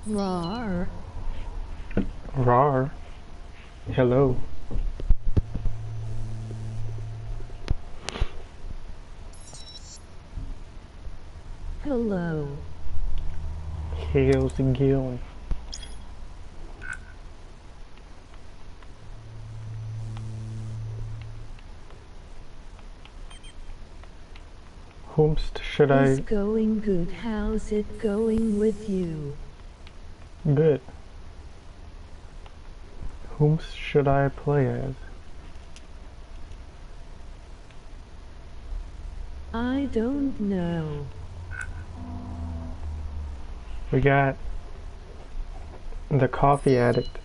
Rar. Rar. Hello. Hello. How's it going? Whomst should It's I... going good. How's it going with you? Good. Whomst should I play as? I don't know. We got the coffee addict.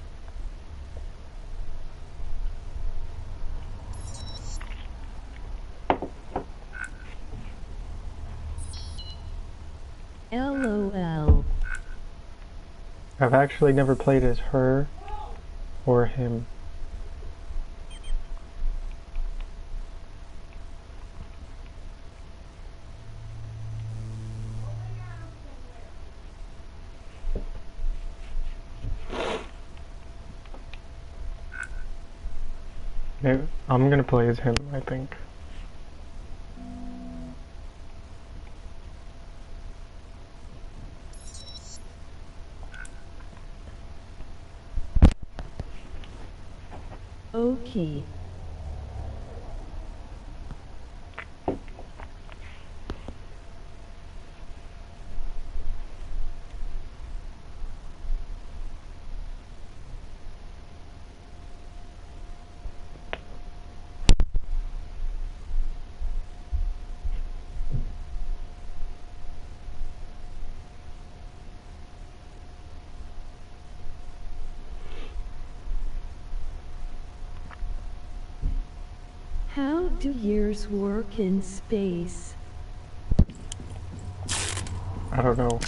LOL. I've actually never played as her or him. Maybe, I'm gonna play as him, I think. Okay. How do years work in space? I don't know.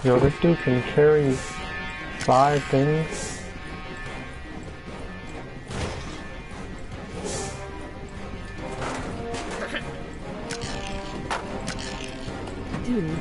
Yo, this dude can carry 5 things. Dude.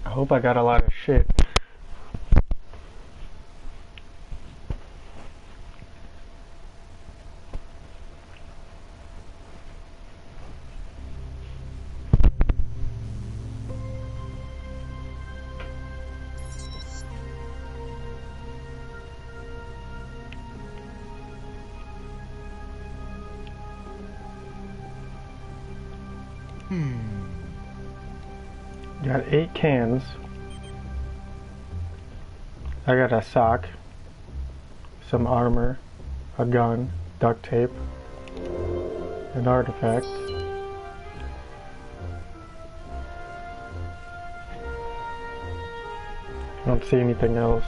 I hope I got a lot of shit. Got 8 cans. I got a sock, some armor, a gun, duct tape, an artifact. I don't see anything else.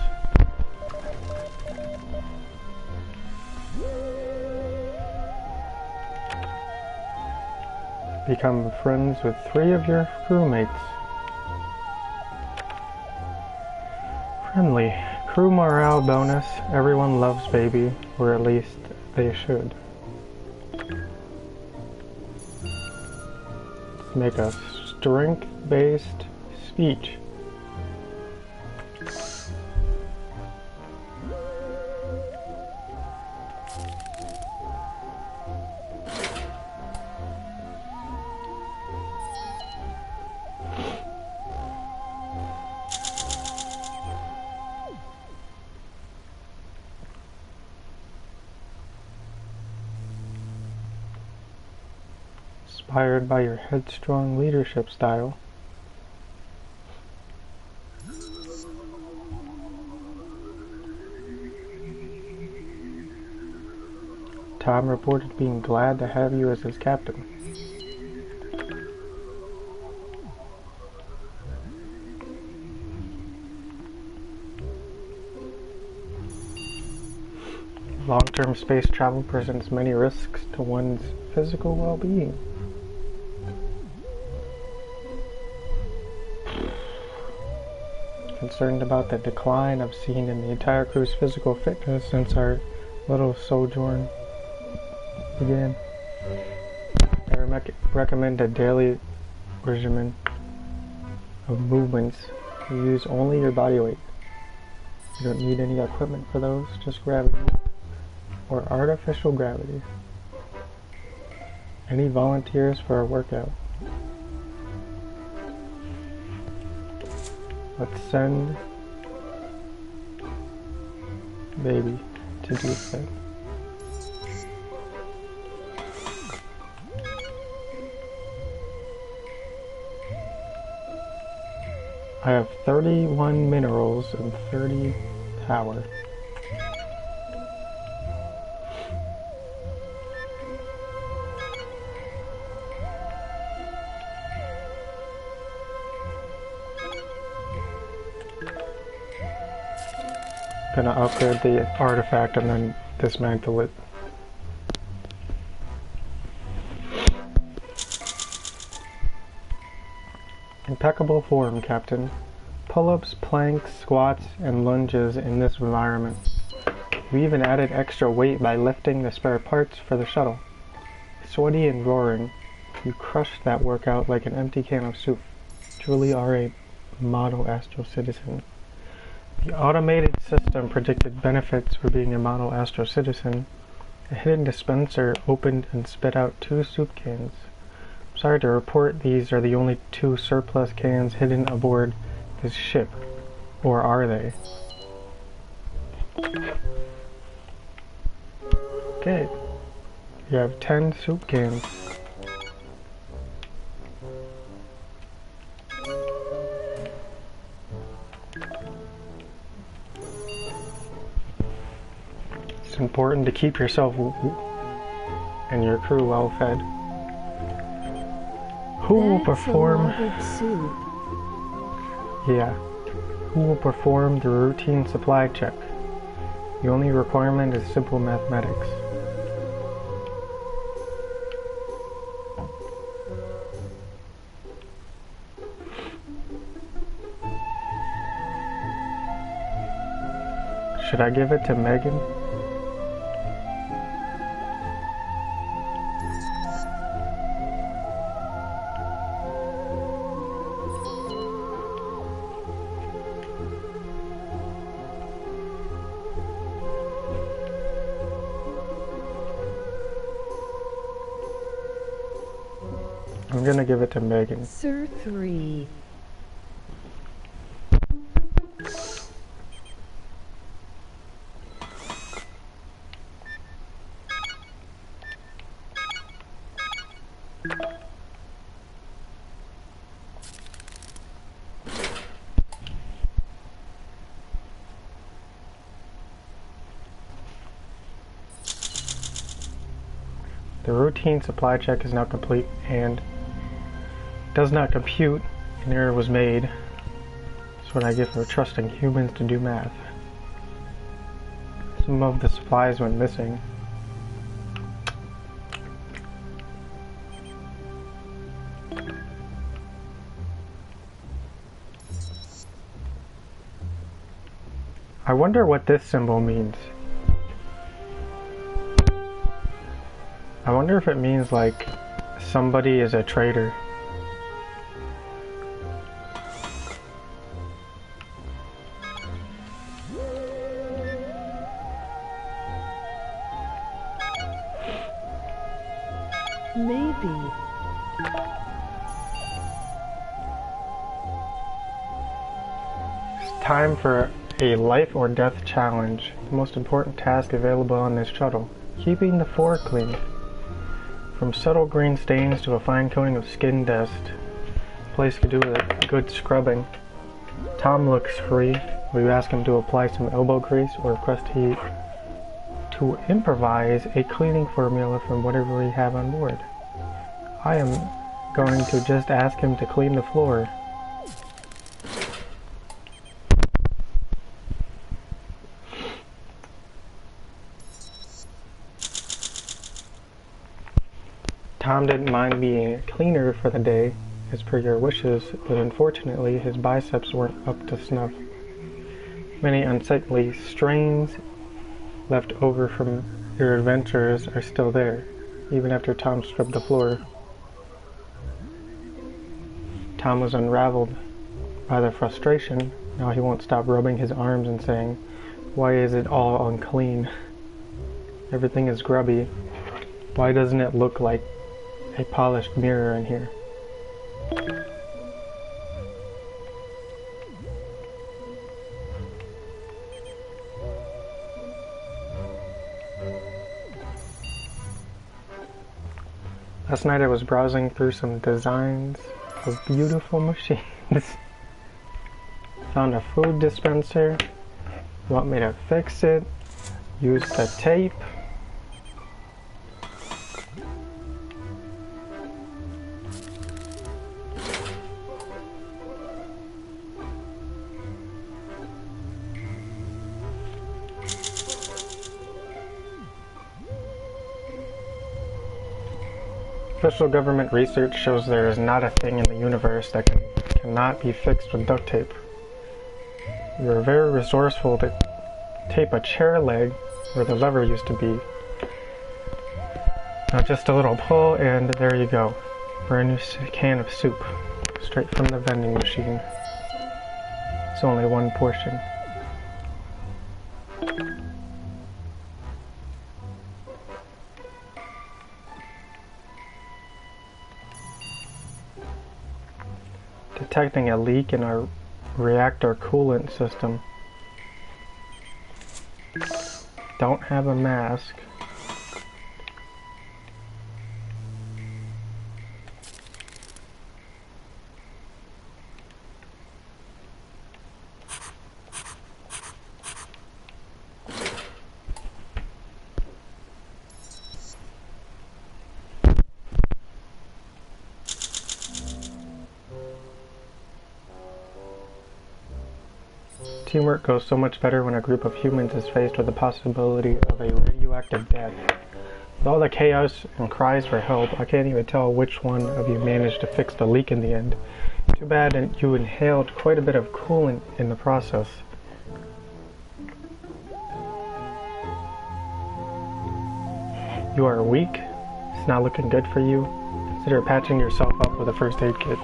Become friends with 3 of your crewmates. Friendly. Crew morale bonus. Everyone loves baby, or at least they should. Let's make a strength-based speech. Inspired by your headstrong leadership style. Tom reported being glad to have you as his captain. Long-term space travel presents many risks to one's physical well-being. Concerned about the decline I've seen in the entire crew's physical fitness since our little sojourn began. I recommend a daily regimen of movements. You use only your body weight. You don't need any equipment for those, just gravity. Or artificial gravity. Any volunteers for a workout? Let's send baby to do that. I have 31 minerals and 30 power. Gonna upgrade the artifact and then dismantle it. Impeccable form, Captain. Pull-ups, planks, squats, and lunges in this environment. We even added extra weight by lifting the spare parts for the shuttle. Sweaty and roaring, you crushed that workout like an empty can of soup. Truly are a model Astro citizen. The automated system predicted benefits for being a model Astro citizen. A hidden dispenser opened and spit out 2 soup cans. I'm sorry to report these are the only 2 surplus cans hidden aboard this ship. Or are they? Okay. You have 10 soup cans. It's important to keep yourself and your crew well fed. Who will perform? Yeah. Who will perform the routine supply check? The only requirement is simple mathematics. Should I give it to Megan? I'm gonna give it to Megan. Sir 3. The routine supply check is now complete and does not compute. An error was made. That's what I get for trusting humans to do math. Some of the supplies went missing. I wonder what this symbol means. I wonder if it means like somebody is a traitor. Maybe. It's time for a life or death challenge. The most important task available on this shuttle. Keeping the floor clean. From subtle green stains to a fine coating of skin dust. This place could do with a good scrubbing. Tom looks free. Will you ask him to apply some elbow grease or request he to improvise a cleaning formula from whatever we have on board? I am going to just ask him to clean the floor. Tom didn't mind being a cleaner for the day, as per your wishes, but unfortunately his biceps weren't up to snuff. Many unsightly strains left over from your adventures are still there, even after Tom scrubbed the floor. Tom was unraveled by the frustration. Now he won't stop rubbing his arms and saying, "Why is it all unclean? Everything is grubby. Why doesn't it look like a polished mirror in here?" Last night I was browsing through some designs of beautiful machines. Found a food dispenser. You want me to fix it? Use the tape. Official government research shows there is not a thing in the universe that cannot be fixed with duct tape. You are very resourceful to tape a chair leg where the lever used to be. Now just a little pull and there you go. Brand new can of soup. Straight from the vending machine. It's only one portion. Detecting a leak in our reactor coolant system. Don't have a mask. Teamwork goes so much better when a group of humans is faced with the possibility of a radioactive death. With all the chaos and cries for help, I can't even tell which one of you managed to fix the leak in the end. Too bad you inhaled quite a bit of coolant in the process. You are weak. It's not looking good for you. Consider patching yourself up with a first aid kit.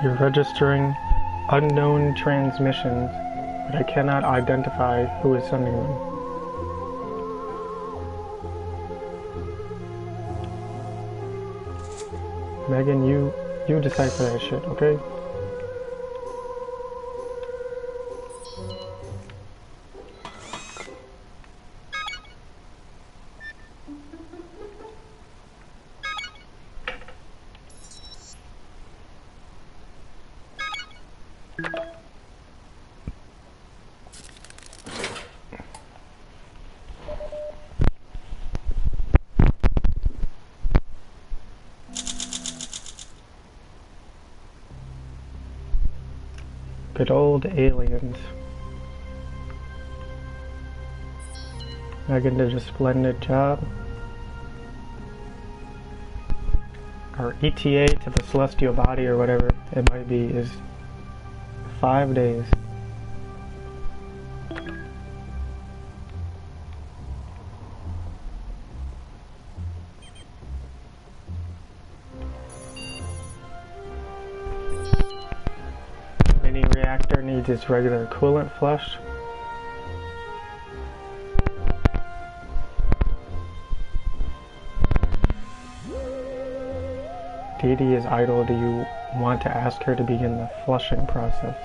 You're registering unknown transmissions, but I cannot identify who is sending them. Megan, you decipher that shit, okay? Good old aliens. Megan did a splendid job. Our ETA to the celestial body, or whatever it might be, is 5 days. Mini reactor needs its regular coolant flush. Dee Dee is idle. Do you want to ask her to begin the flushing process?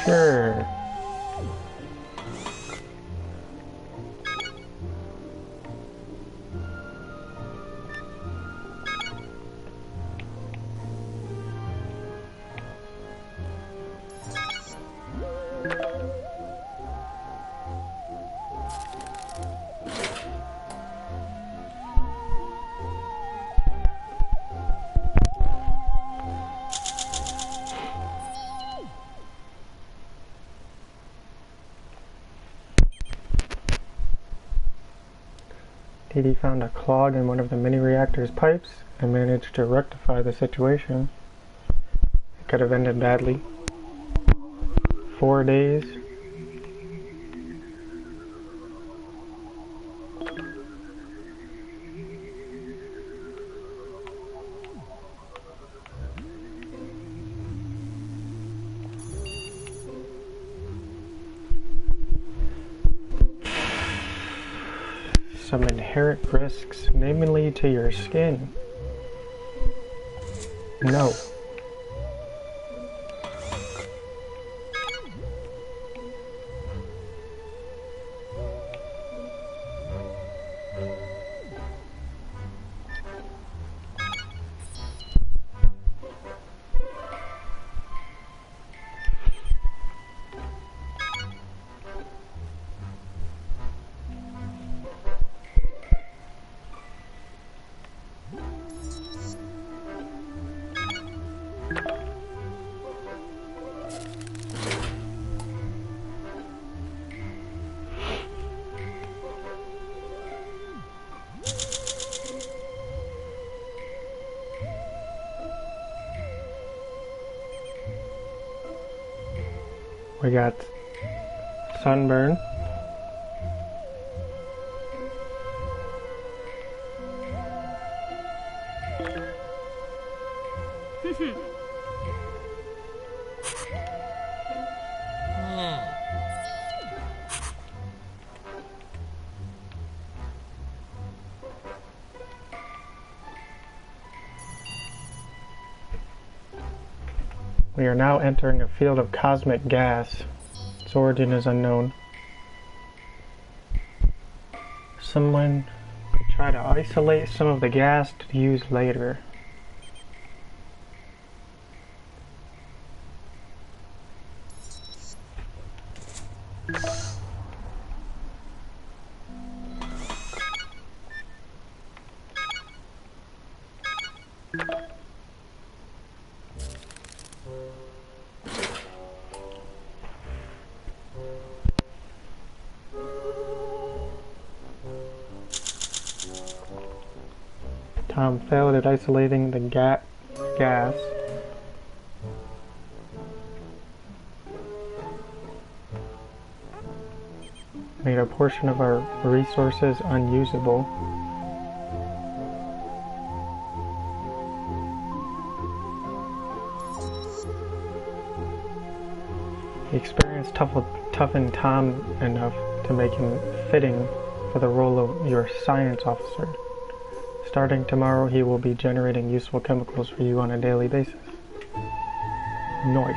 Sure. Dee Dee found a clog in one of the mini reactor's pipes and managed to rectify the situation. It could have ended badly. 4 days. Some inherent risks, namely to your skin. No. We got sunburn. We are now entering a field of cosmic gas. Its origin is unknown. Someone could try to isolate some of the gas to use later. Tom failed at isolating the gas. Made a portion of our resources unusable. The experience toughened Tom enough to make him fitting for the role of your science officer. Starting tomorrow, he will be generating useful chemicals for you on a daily basis. Nice.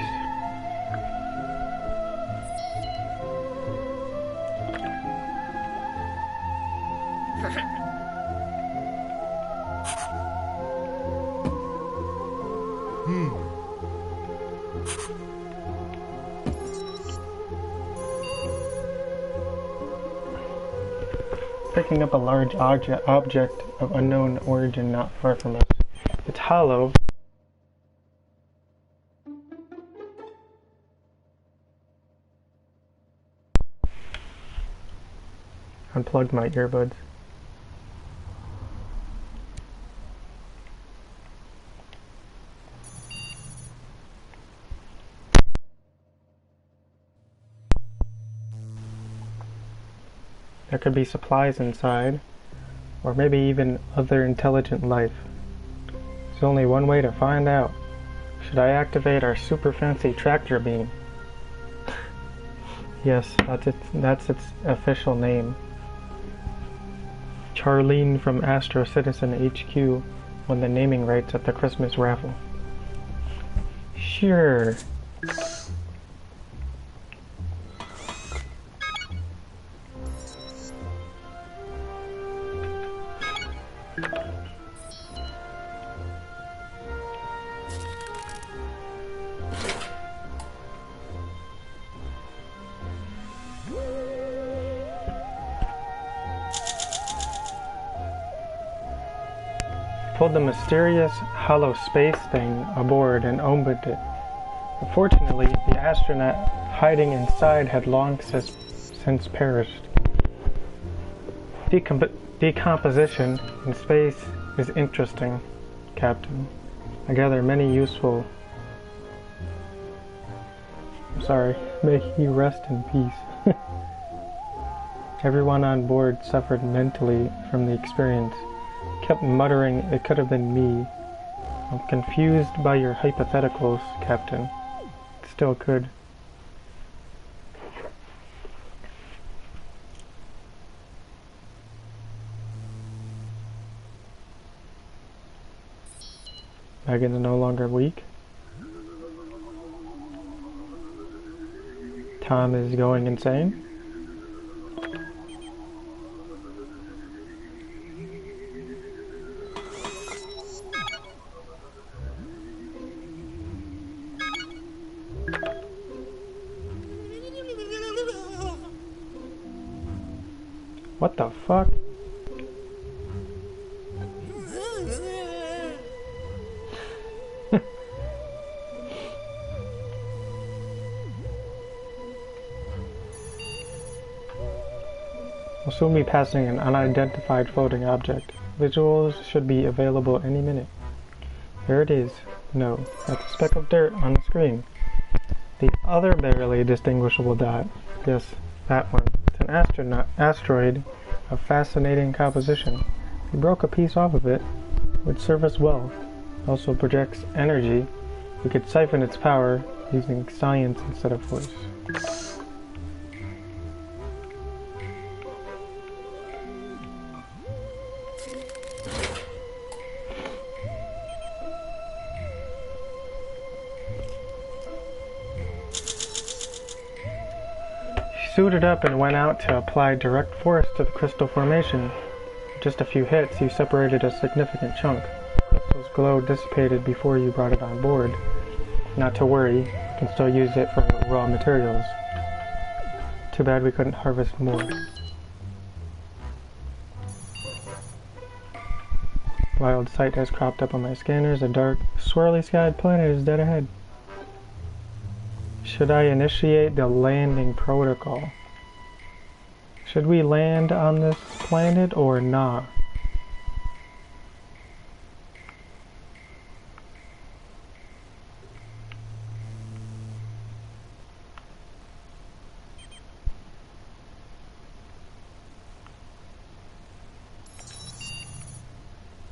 picking up a large object of unknown origin not far from us. It's hollow. Unplugged my earbuds. There could be supplies inside, or maybe even other intelligent life. There's only one way to find out. Should I activate our super fancy tractor beam? Yes, that's its official name. Charlene from Astro Citizen HQ won the naming rights at the Christmas raffle. Sure. Pulled the mysterious hollow space thing aboard and opened it. Unfortunately, the astronaut hiding inside had long since perished. Decomposition in space is interesting, Captain. I gather many useful... may he rest in peace. Everyone on board suffered mentally from the experience. Kept muttering it could have been me. I'm confused by your hypotheticals, Captain. It still could. Megan's no longer weak. Tom is going insane. What the fuck? We'll soon be passing an unidentified floating object. Visuals should be available any minute. Here it is. No, that's a speck of dirt on the screen. The other barely distinguishable dot. Yes, that one. It's an asteroid of fascinating composition. We broke a piece off of it, would serve us well. It also projects energy. We could siphon its power using science instead of force. Suited up and went out to apply direct force to the crystal formation. With just a few hits, you separated a significant chunk. The crystal's glow dissipated before you brought it on board. Not to worry, you can still use it for raw materials. Too bad we couldn't harvest more. Wild sight has cropped up on my scanners. A dark, swirly-skied planet is dead ahead. Should I initiate the landing protocol? Should we land on this planet or not?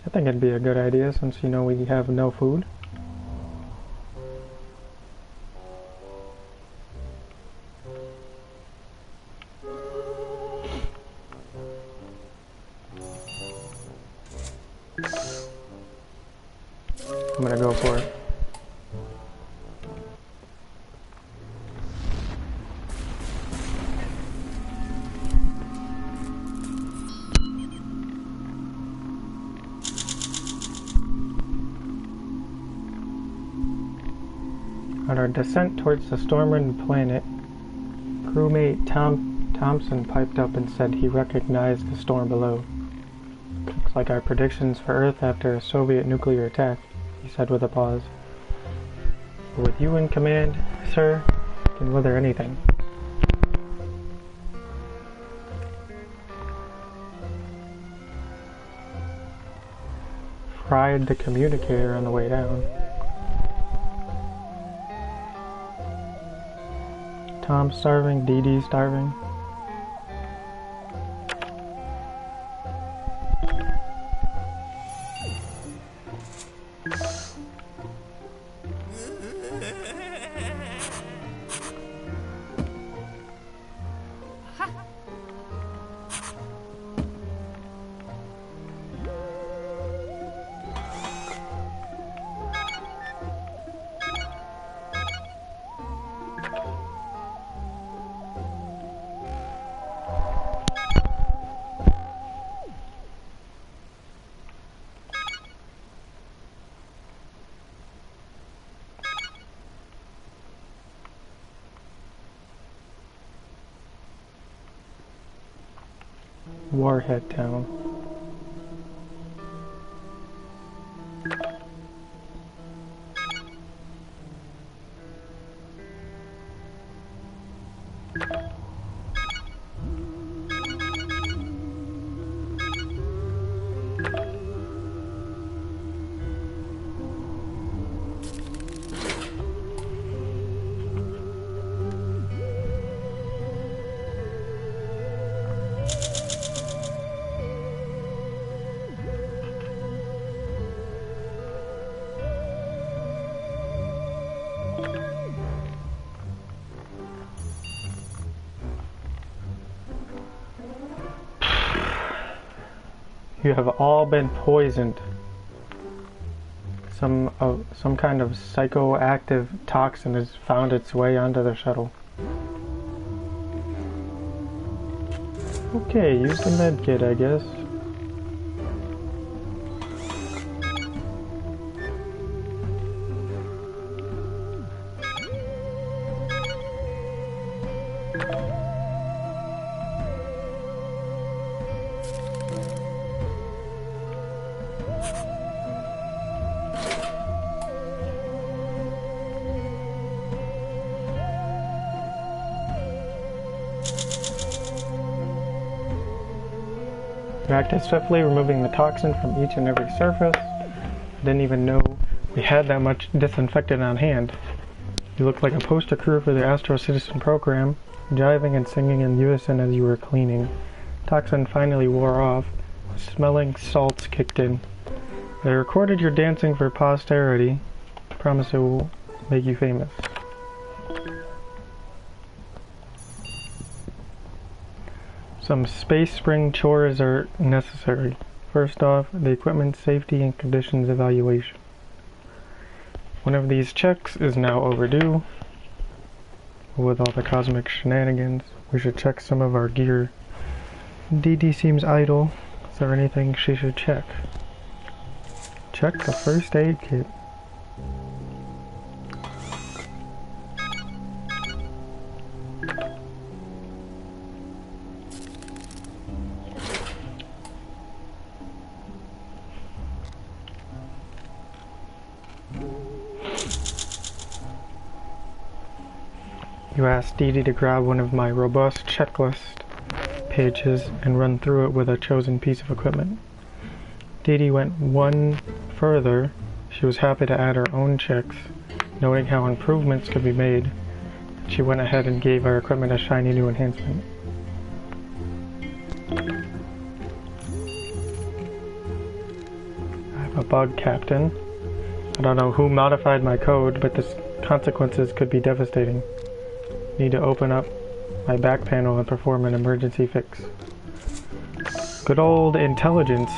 I think it'd be a good idea since you know we have no food. I'm gonna go for it. On our descent towards the Stormwind planet, crewmate Thompson piped up and said he recognized the storm below. Looks like our predictions for Earth after a Soviet nuclear attack, he said with a pause. But with you in command, sir, you can weather anything. Fried the communicator on the way down. Tom starving, Dee Dee starving. Warhead Town. You have all been poisoned. Some kind of psychoactive toxin has found its way onto the shuttle. Okay, use the med kit, I guess. We acted swiftly, removing the toxin from each and every surface. I didn't even know we had that much disinfectant on hand. You looked like a poster crew for the Astro Citizen program, jiving and singing in unison as you were cleaning. Toxin finally wore off. Smelling salts kicked in. I recorded your dancing for posterity. Promise it will make you famous. Some space spring chores are necessary. First off, the equipment safety and conditions evaluation. One of these checks is now overdue. With all the cosmic shenanigans, we should check some of our gear. Dee Dee seems idle. Is there anything she should check? Check the first aid kit. You asked Dee Dee to grab one of my robust checklist pages and run through it with a chosen piece of equipment. Dee Dee went one further. She was happy to add her own checks, noting how improvements could be made. She went ahead and gave our equipment a shiny new enhancement. I have a bug, Captain. I don't know who modified my code, but the consequences could be devastating. Need to open up my back panel and perform an emergency fix. Good old intelligence.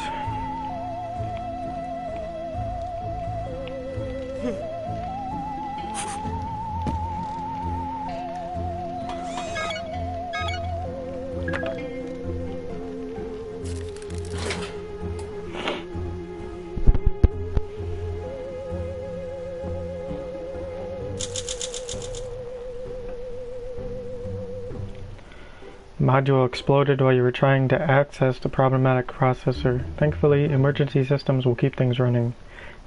Module exploded while you were trying to access the problematic processor. Thankfully, emergency systems will keep things running.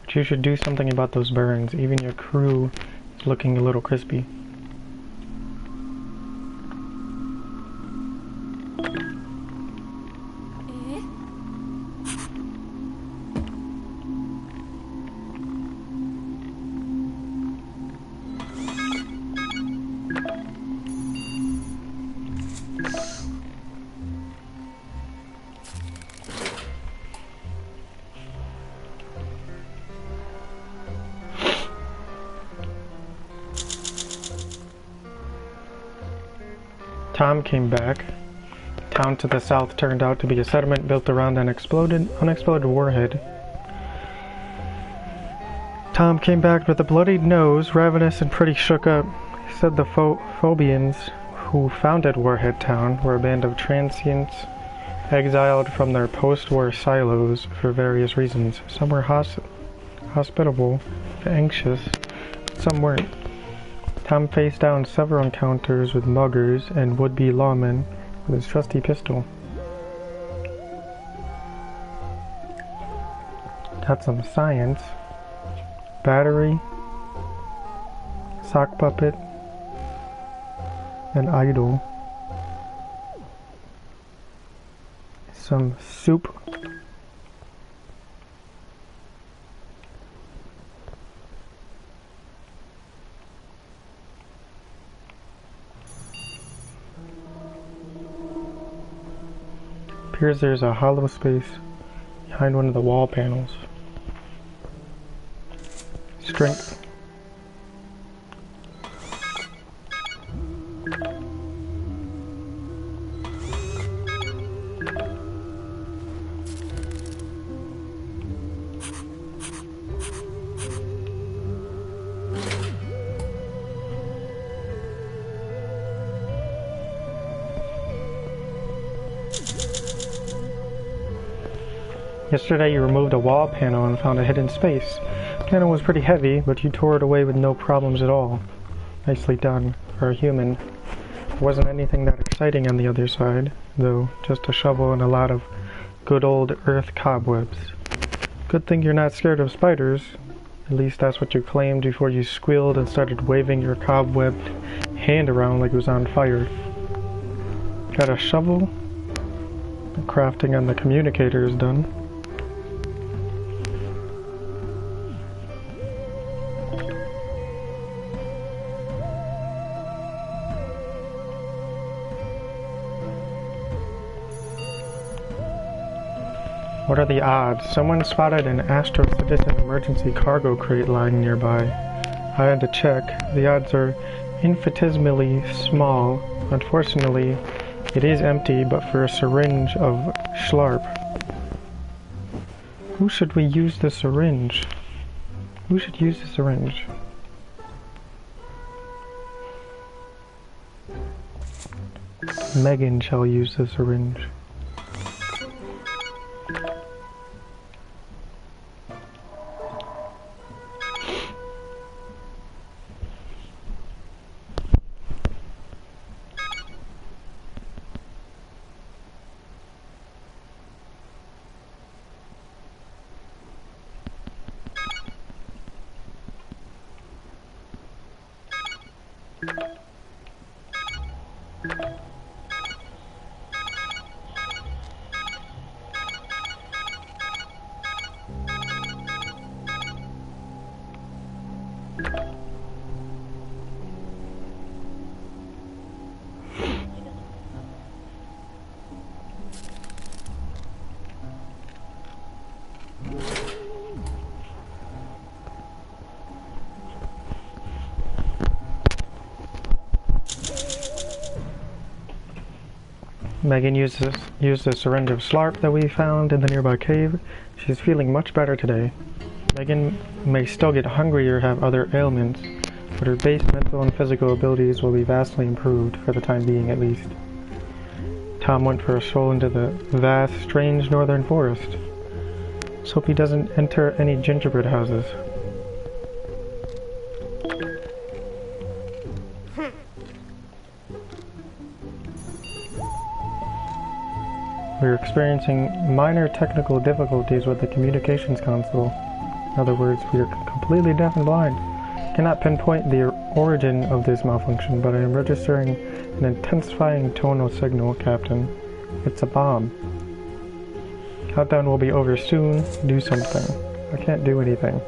But you should do something about those burns. Even your crew is looking a little crispy. Tom came back. Town to the south turned out to be a settlement built around an unexploded warhead. Tom came back with a bloodied nose, ravenous and pretty shook up. He said the Phobians who founded Warhead Town were a band of transients exiled from their post-war silos for various reasons. Some were hospitable, anxious, but some weren't. Tom faced down several encounters with muggers and would-be lawmen with his trusty pistol. Got some science. Battery. Sock puppet. An idol. Some soup. Appears there's a hollow space behind one of the wall panels. Strength. Yesterday you removed a wall panel and found a hidden space. The panel was pretty heavy, but you tore it away with no problems at all. Nicely done, for a human. There wasn't anything that exciting on the other side, though, just a shovel and a lot of good old earth cobwebs. Good thing you're not scared of spiders. At least that's what you claimed before you squealed and started waving your cobwebbed hand around like it was on fire. Got a shovel? The crafting on the communicator is done. What are the odds? Someone spotted an Astro Citizen emergency cargo crate lying nearby. I had to check. The odds are infinitesimally small. Unfortunately, it is empty, but for a syringe of schlarp. Who should we use the syringe? Who should use the syringe? Megan shall use the syringe. Megan used the syringe of Slarp that we found in the nearby cave. She's feeling much better today. Megan may still get hungry or have other ailments, but her base mental and physical abilities will be vastly improved, for the time being at least. Tom went for a stroll into the vast, strange northern forest. Let's hope he doesn't enter any gingerbread houses. We're experiencing minor technical difficulties with the communications console. In other words, we are completely deaf and blind. I cannot pinpoint the origin of this malfunction, but I am registering an intensifying tonal signal, Captain. It's a bomb. Countdown will be over soon. Do something. I can't do anything.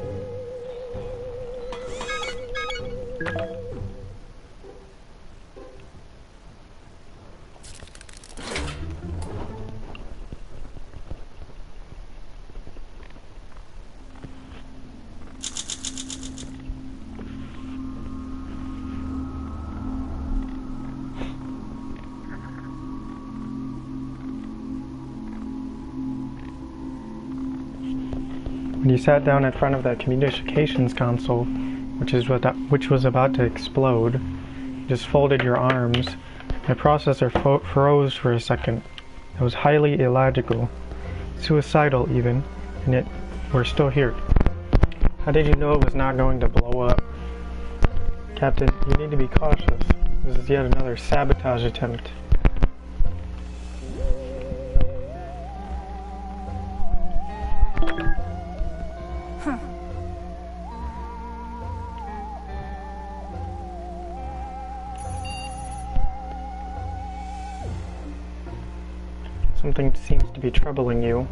When you sat down in front of that communications console, which was about to explode, you just folded your arms. My processor froze for a second. It was highly illogical, suicidal even, and yet we're still here. How did you know it was not going to blow up? Captain, you need to be cautious. This is yet another sabotage attempt. Something seems to be troubling you.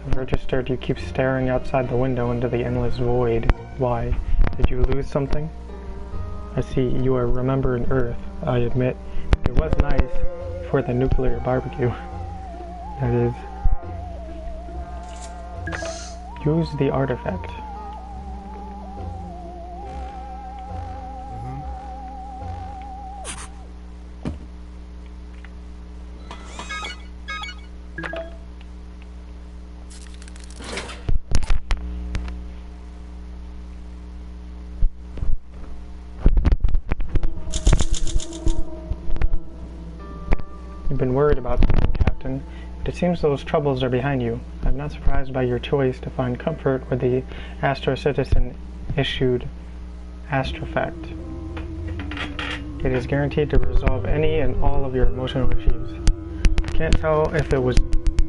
I've registered you keep staring outside the window into the endless void. Why? Did you lose something? I see you are remembering Earth. I admit, it was nice for the nuclear barbecue. That is. Use the artifact. You've been worried about something, Captain, but it seems those troubles are behind you. I'm not surprised by your choice to find comfort with the Astro Citizen issued Astrofact. It is guaranteed to resolve any and all of your emotional issues. I can't tell if it was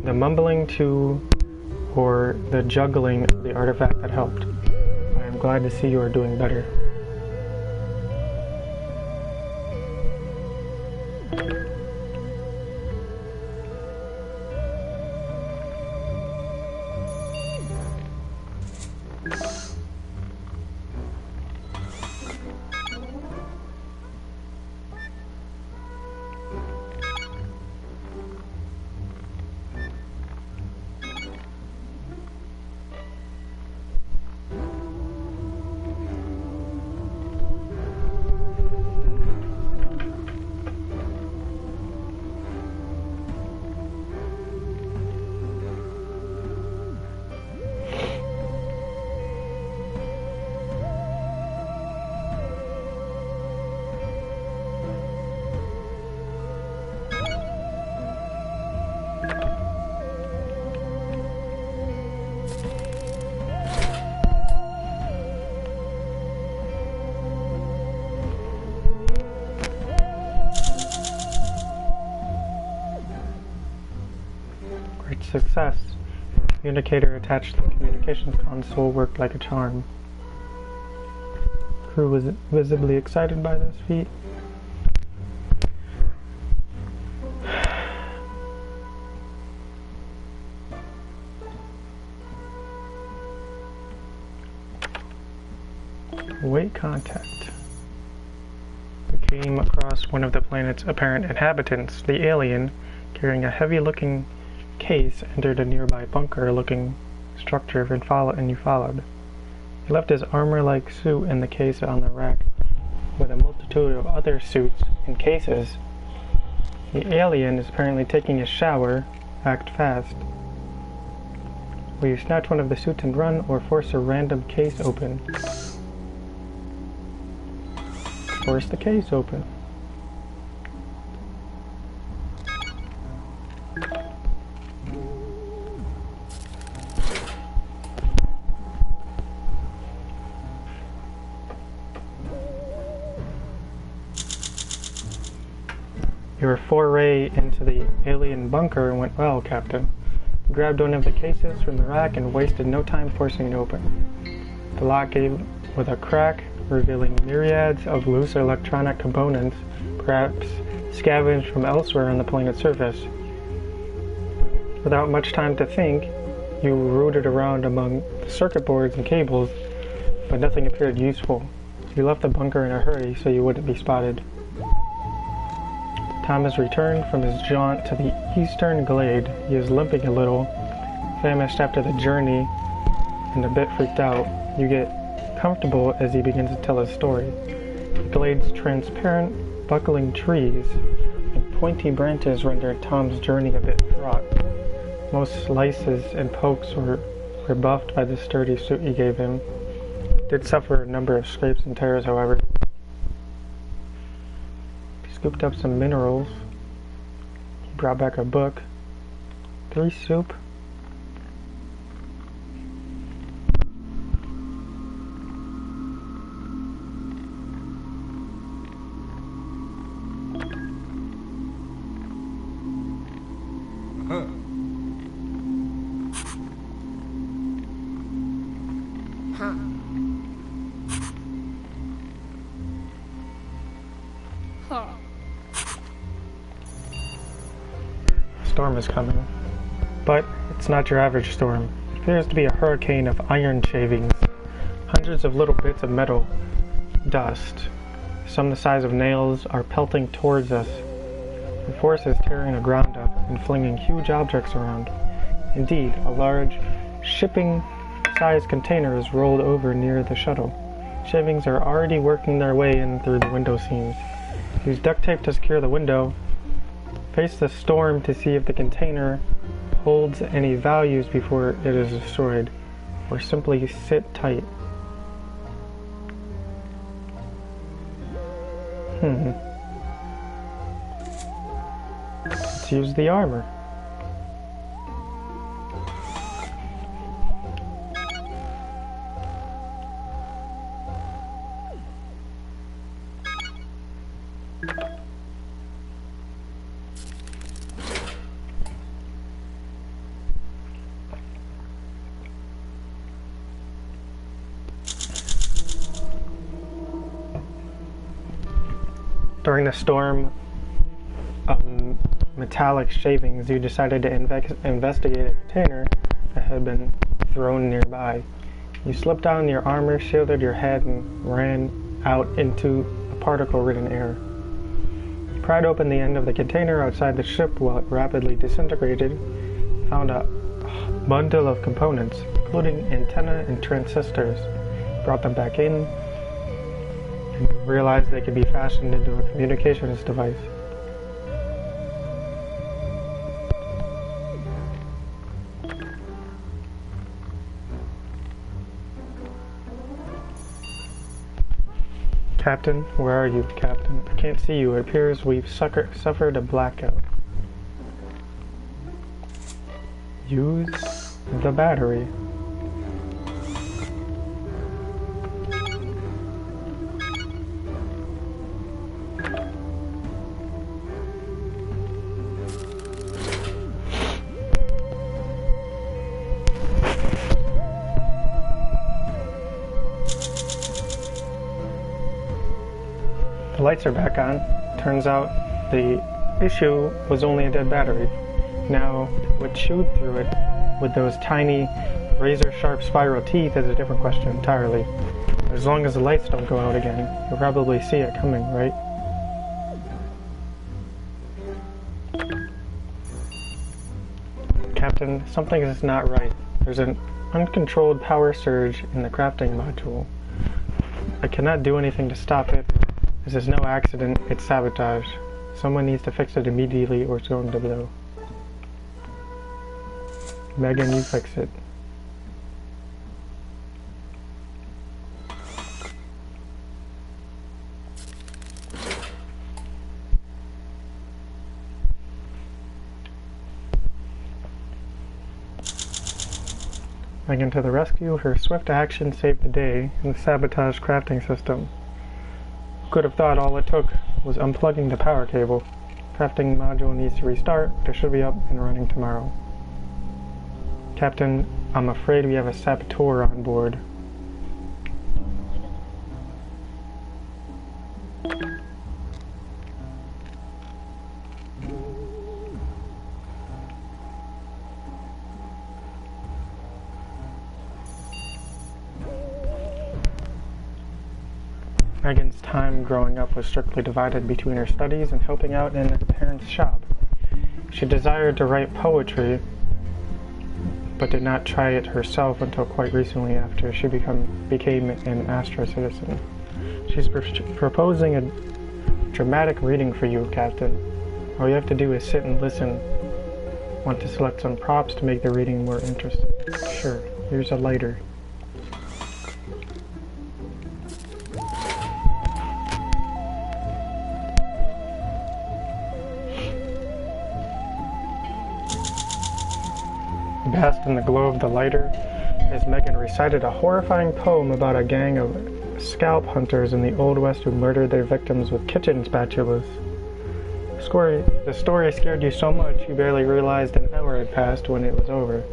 the mumbling to or the juggling of the artifact that helped. I am glad to see you are doing better. Success. The communicator attached to the communications console worked like a charm. The crew was visibly excited by this feat. Await contact. We came across one of the planet's apparent inhabitants. The alien, carrying a heavy-looking case, entered a nearby bunker-looking structure and you followed. He left his armor-like suit in the case on the rack, with a multitude of other suits and cases. The alien is apparently taking a shower. Act fast. Will you snatch one of the suits and run, or force a random case open? Force the case open. Your foray into the alien bunker went well, Captain. You grabbed one of the cases from the rack and wasted no time forcing it open. The lock gave with a crack, revealing myriads of loose electronic components, perhaps scavenged from elsewhere on the planet's surface. Without much time to think, you rooted around among the circuit boards and cables, but nothing appeared useful. You left the bunker in a hurry so you wouldn't be spotted. Thomas returned from his jaunt to the eastern glade. He is limping a little, famished after the journey and a bit freaked out. You get comfortable as he begins to tell his story. The glade's transparent, buckling trees and pointy branches rendered Tom's journey a bit fraught. Most slices and pokes were rebuffed by the sturdy suit he gave him. He did suffer a number of scrapes and tears, however. He scooped up some minerals. He brought back a book. 3 soup. Storm is coming. But it's not your average storm. It appears to be a hurricane of iron shavings. Hundreds of little bits of metal, dust, some the size of nails, are pelting towards us. The force is tearing the ground up and flinging huge objects around. Indeed, a large, shipping-sized container is rolled over near the shuttle. Shavings are already working their way in through the window seams. Use duct tape to secure the window. Face the storm to see if the container holds any values before it is destroyed, or simply sit tight. Let's use the armor. During the storm of metallic shavings, you decided to investigate a container that had been thrown nearby. You slipped on your armor, shielded your head, and ran out into the particle-ridden air. You pried open the end of the container outside the ship while it rapidly disintegrated, found a bundle of components, including antenna and transistors. Brought them back in, and realized they could be fashioned into a communications device. Captain, where are you, Captain? I can't see you. It appears we've suffered a blackout. Use the battery. The lights are back on. Turns out the issue was only a dead battery. Now, what chewed through it with those tiny, razor-sharp spiral teeth is a different question entirely. As long as the lights don't go out again, you'll probably see it coming, right? Captain, something is not right. There's an uncontrolled power surge in the crafting module. I cannot do anything to stop it. This is no accident, it's sabotage. Someone needs to fix it immediately or it's going to blow. Megan, you fix it. Megan to the rescue. Her swift action saved the day in the sabotage crafting system. Could have thought all it took was unplugging the power cable. Crafting module needs to restart, but it should be up and running tomorrow. Captain, I'm afraid we have a saboteur on board. Megan's time growing up was strictly divided between her studies and helping out in her parents' shop. She desired to write poetry, but did not try it herself until quite recently after she became an Astra citizen. She's proposing a dramatic reading for you, Captain. All you have to do is sit and listen. Want to select some props to make the reading more interesting? Sure, here's a lighter. Basked in the glow of the lighter, as Megan recited a horrifying poem about a gang of scalp hunters in the Old West who murdered their victims with kitchen spatulas. The story scared you so much you barely realized an hour had passed when it was over.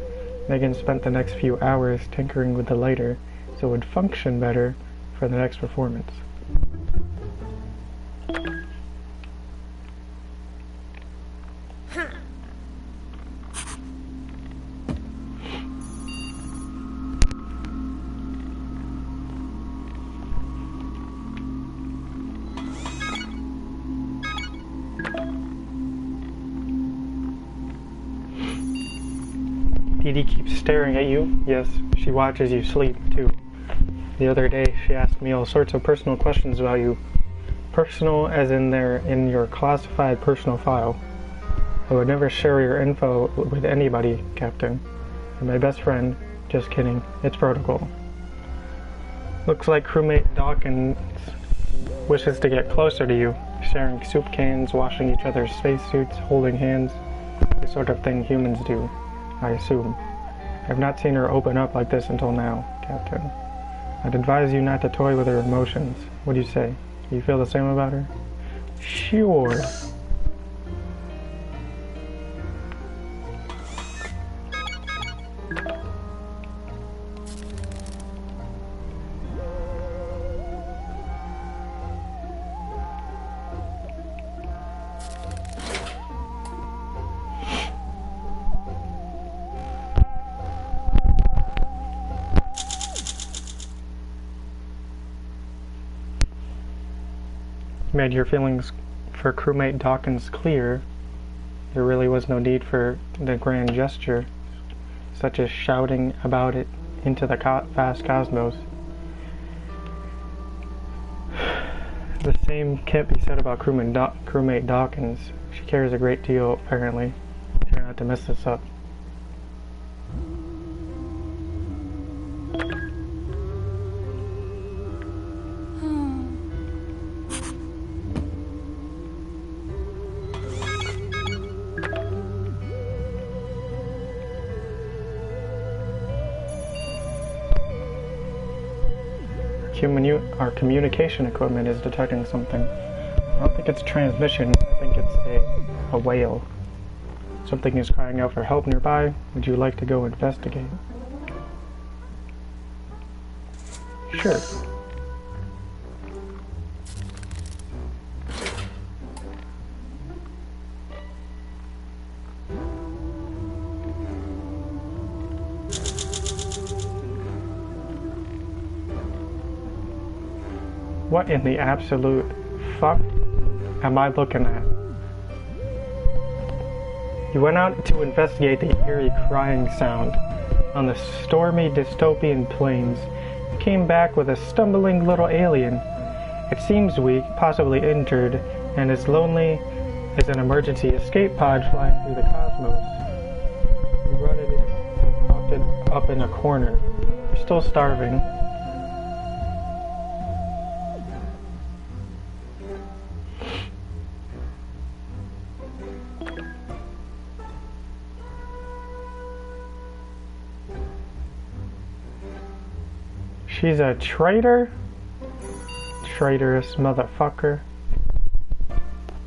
Megan spent the next few hours tinkering with the lighter so it would function better for the next performance. Dee Dee keeps staring at you. Yes, she watches you sleep, too. The other day, she asked me all sorts of personal questions about you. Personal as in they're in your classified personal file. I would never share your info with anybody, Captain. You're my best friend. Just kidding. It's protocol. Looks like crewmate Dawkins wishes to get closer to you, sharing soup cans, washing each other's spacesuits, holding hands. The sort of thing humans do, I assume. I've not seen her open up like this until now, Captain. I'd advise you not to toy with her emotions. What do you say? Do you feel the same about her? Sure. Made your feelings for crewmate Dawkins clear. There really was no need for the grand gesture, such as shouting about it into the vast cosmos. The same can't be said about crewmate Dawkins. She cares a great deal, apparently. Try not to mess this up. Our communication equipment is detecting something. I don't think it's transmission. I think it's a whale. Something is crying out for help nearby. Would you like to go investigate? Sure. What in the absolute fuck am I looking at? You went out to investigate the eerie crying sound on the stormy dystopian plains. You came back with a stumbling little alien. It seems weak, possibly injured, and as lonely as an emergency escape pod flying through the cosmos. You brought it in and propped it up in a corner. You're still starving. She's a traitor? Traitorous motherfucker.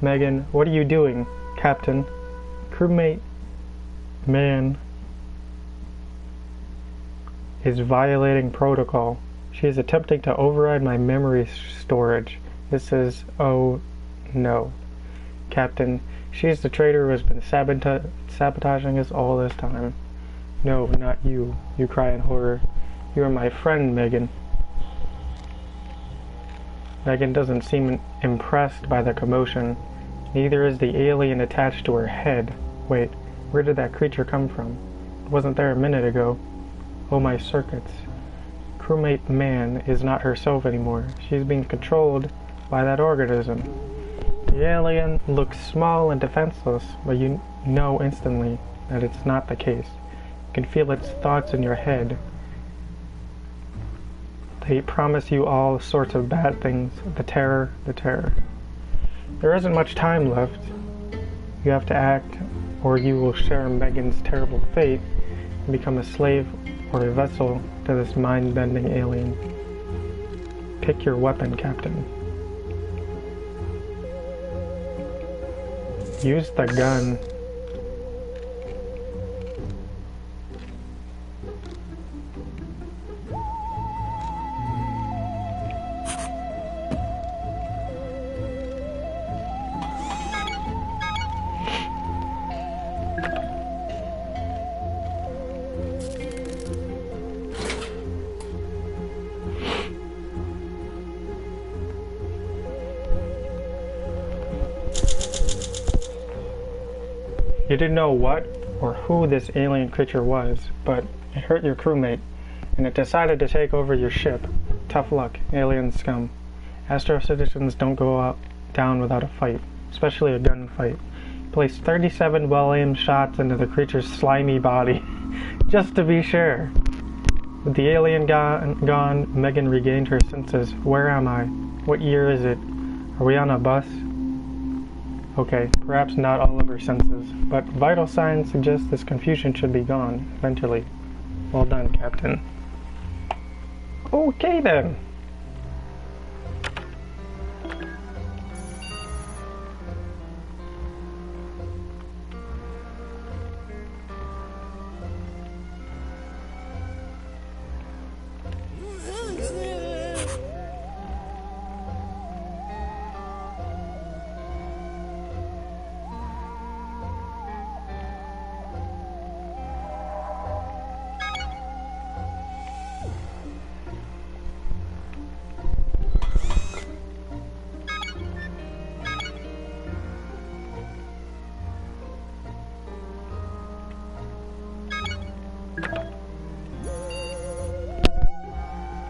Megan, what are you doing? Captain. Crewmate man is violating protocol. She is attempting to override my memory storage. This is... oh, no. Captain, she is the traitor who has been sabotaging us all this time. No, not you. You cry in horror. You are my friend, Megan. Megan doesn't seem impressed by the commotion. Neither is the alien attached to her head. Wait, where did that creature come from? It wasn't there a minute ago. Oh, my circuits. Crewmate man is not herself anymore. She's being controlled by that organism. The alien looks small and defenseless, but you know instantly that it's not the case. You can feel its thoughts in your head. They promise you all sorts of bad things. The terror, the terror. There isn't much time left. You have to act, or you will share Megan's terrible fate and become a slave or a vessel to this mind-bending alien. Pick your weapon, Captain. Use the gun. You didn't know what or who this alien creature was, but it hurt your crewmate, and it decided to take over your ship. Tough luck, alien scum. Astro citizens don't go down without a fight, especially a gunfight. Place 37 well-aimed shots into the creature's slimy body, just to be sure. With the alien gone, Megan regained her senses. Where am I? What year is it? Are we on a bus? Okay, perhaps not all of her senses, but vital signs suggest this confusion should be gone, eventually. Well done, Captain. Okay then.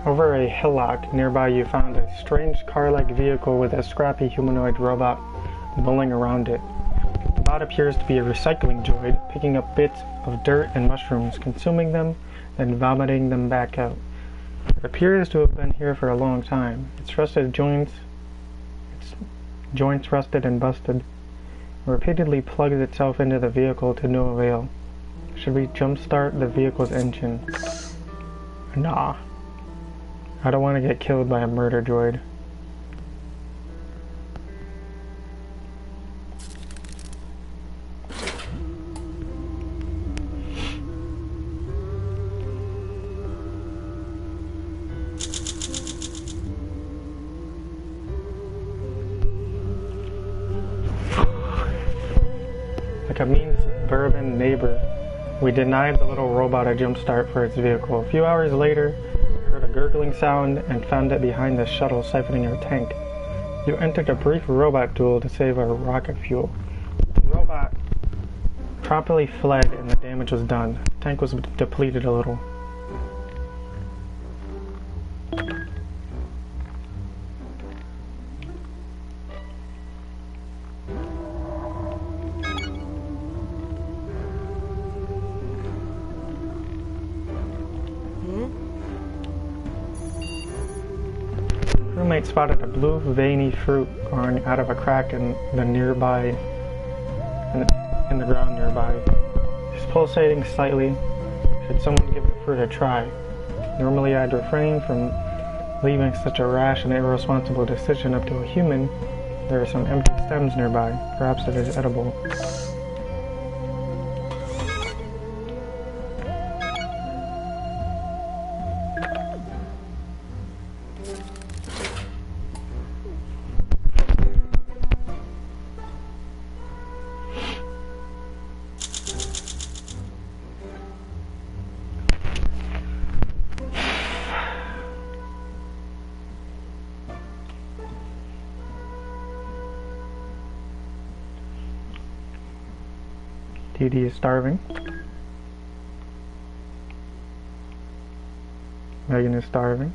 Over a hillock nearby, you found a strange car-like vehicle with a scrappy humanoid robot mulling around it. The bot appears to be a recycling droid, picking up bits of dirt and mushrooms, consuming them, then vomiting them back out. It appears to have been here for a long time. Its joints rusted and busted. It repeatedly plugs itself into the vehicle to no avail. Should we jumpstart the vehicle's engine? Nah. I don't want to get killed by a murder droid. Like a mean suburban neighbor, we denied the little robot a jumpstart for its vehicle. A few hours later, heard a gurgling sound and found it behind the shuttle siphoning our tank. You entered a brief robot duel to save our rocket fuel. The robot promptly fled and the damage was done. The tank was depleted a little. Roommate spotted a blue veiny fruit growing out of a crack in the ground nearby. It's pulsating slightly. Should someone give the fruit a try? Normally I'd refrain from leaving such a rash and irresponsible decision up to a human, There are some empty stems nearby. Perhaps it is edible. Dee Dee is starving. Megan is starving.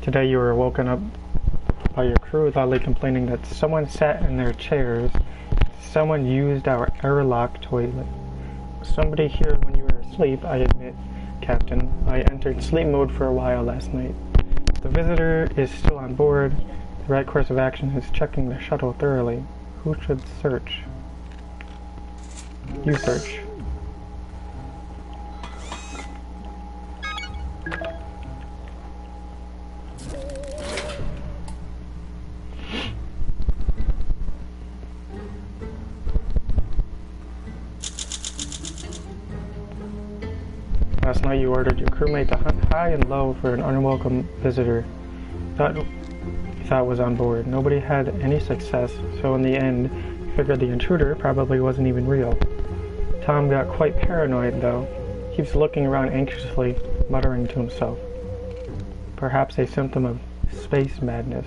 Today you were woken up by your crew loudly complaining that someone sat in their chairs. Someone used our airlock toilet. Somebody here when you were asleep, I admit, Captain. I entered sleep mode for a while last night. The visitor is still on board. The right course of action is checking the shuttle thoroughly. Who should search? You search. Last night you ordered your crewmate to hunt high and low for an unwelcome visitor you thought was on board. Nobody had any success, so in the end, you figured the intruder probably wasn't even real. Tom got quite paranoid, though. Keeps looking around anxiously, muttering to himself. Perhaps a symptom of space madness.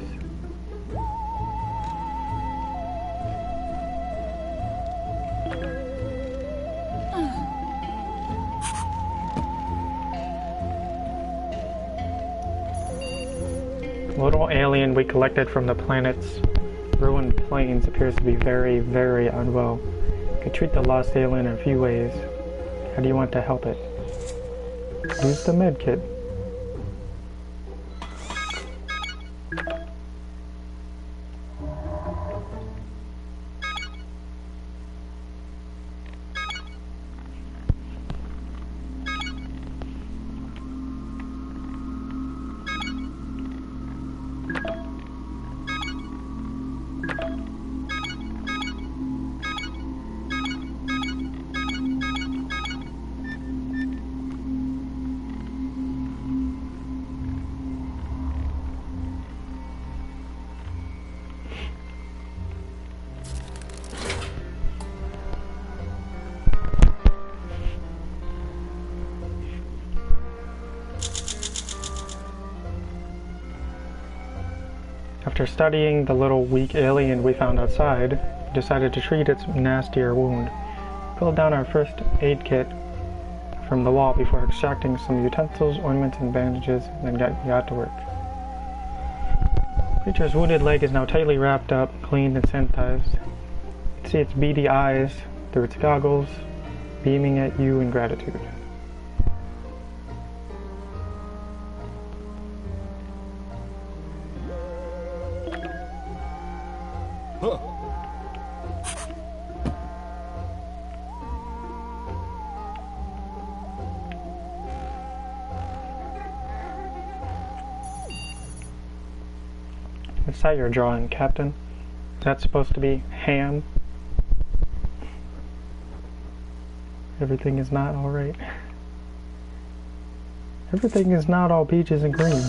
The little alien we collected from the planet's ruined plains appears to be very, very unwell. Could treat the lost alien in a few ways. How do you want to help it? Use the med kit. After studying the little weak alien we found outside, we decided to treat its nastier wound. Pulled down our first aid kit from the wall before extracting some utensils, ointments, and bandages, and then got to work. Creature's wounded leg is now tightly wrapped up, cleaned, and sanitized. You can see its beady eyes through its goggles, beaming at you in gratitude. What's that you're drawing, Captain? Is that supposed to be ham? Everything is not alright. Everything is not all peaches and cream.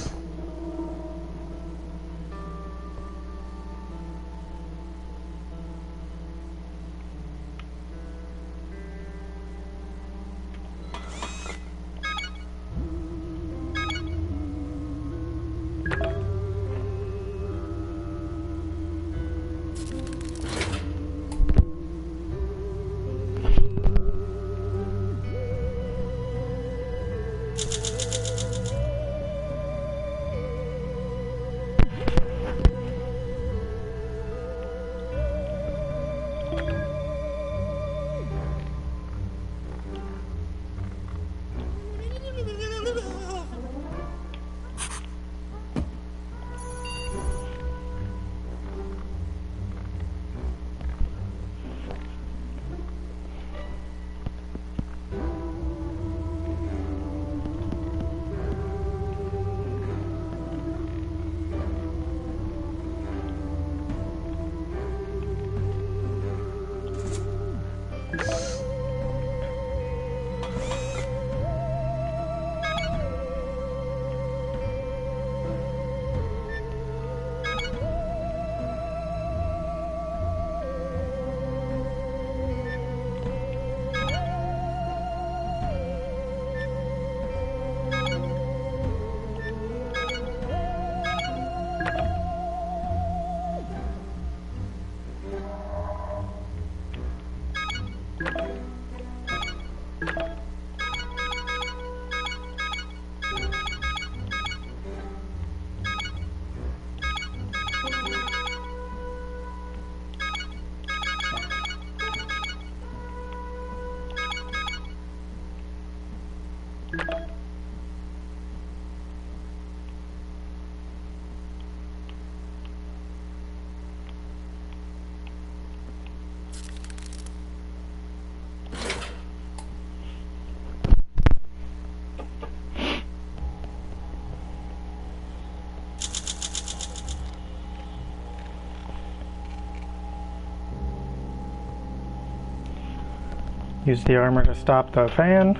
Use the armor to stop the fan.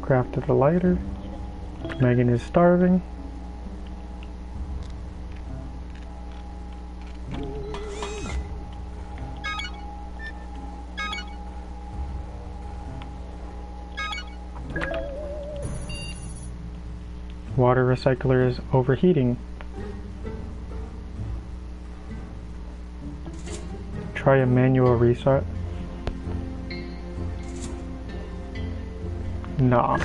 Crafted a lighter. Megan is starving. Water recycler is overheating. Try a manual reset. Nah.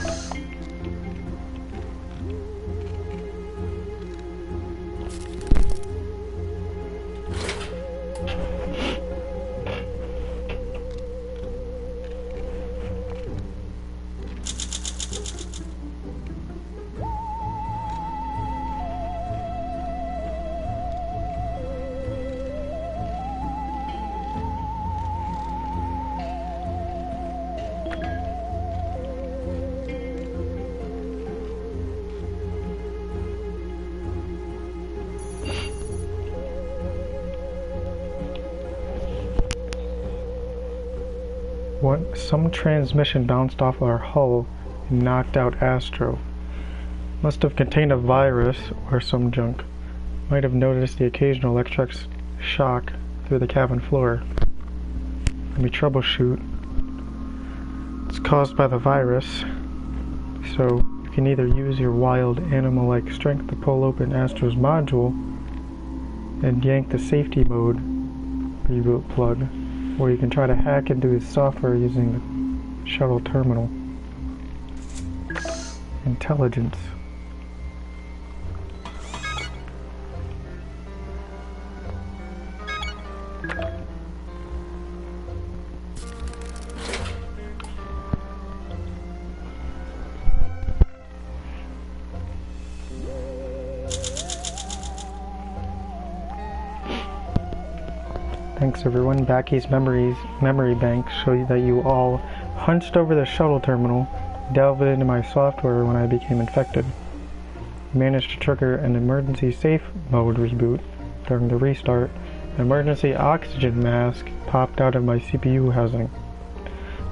Some transmission bounced off our hull and knocked out Astro. Must have contained a virus or some junk. Might have noticed the occasional electric shock through the cabin floor. Let me troubleshoot. It's caused by the virus, so you can either use your wild animal-like strength to pull open Astro's module and yank the safety mode reboot plug, or you can try to hack into his software using the shuttle terminal. Intelligence. Thanks everyone. Backy's memory banks show you that you all hunched over the shuttle terminal, delved into my software when I became infected. Managed to trigger an emergency safe mode reboot during the restart. An emergency oxygen mask popped out of my CPU housing.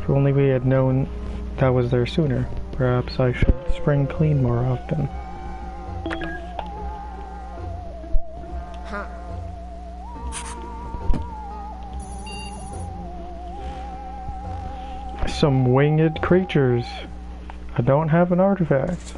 If only we had known that was there sooner. Perhaps I should spring clean more often. Some winged creatures. I don't have an artifact.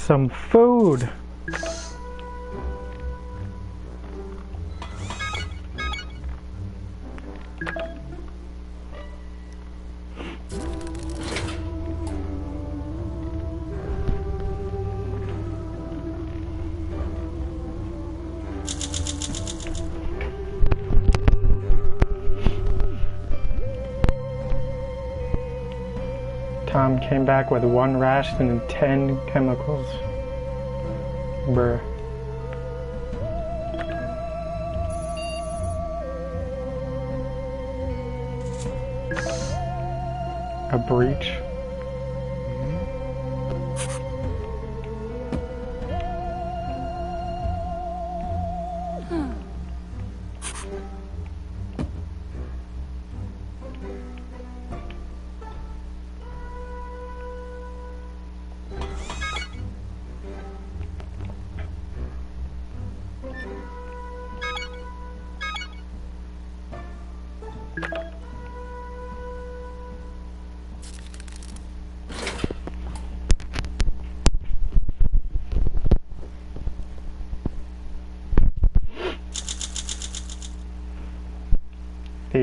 Some food. Tom came back with 1 ration and 10 chemicals. Bruh. A breach.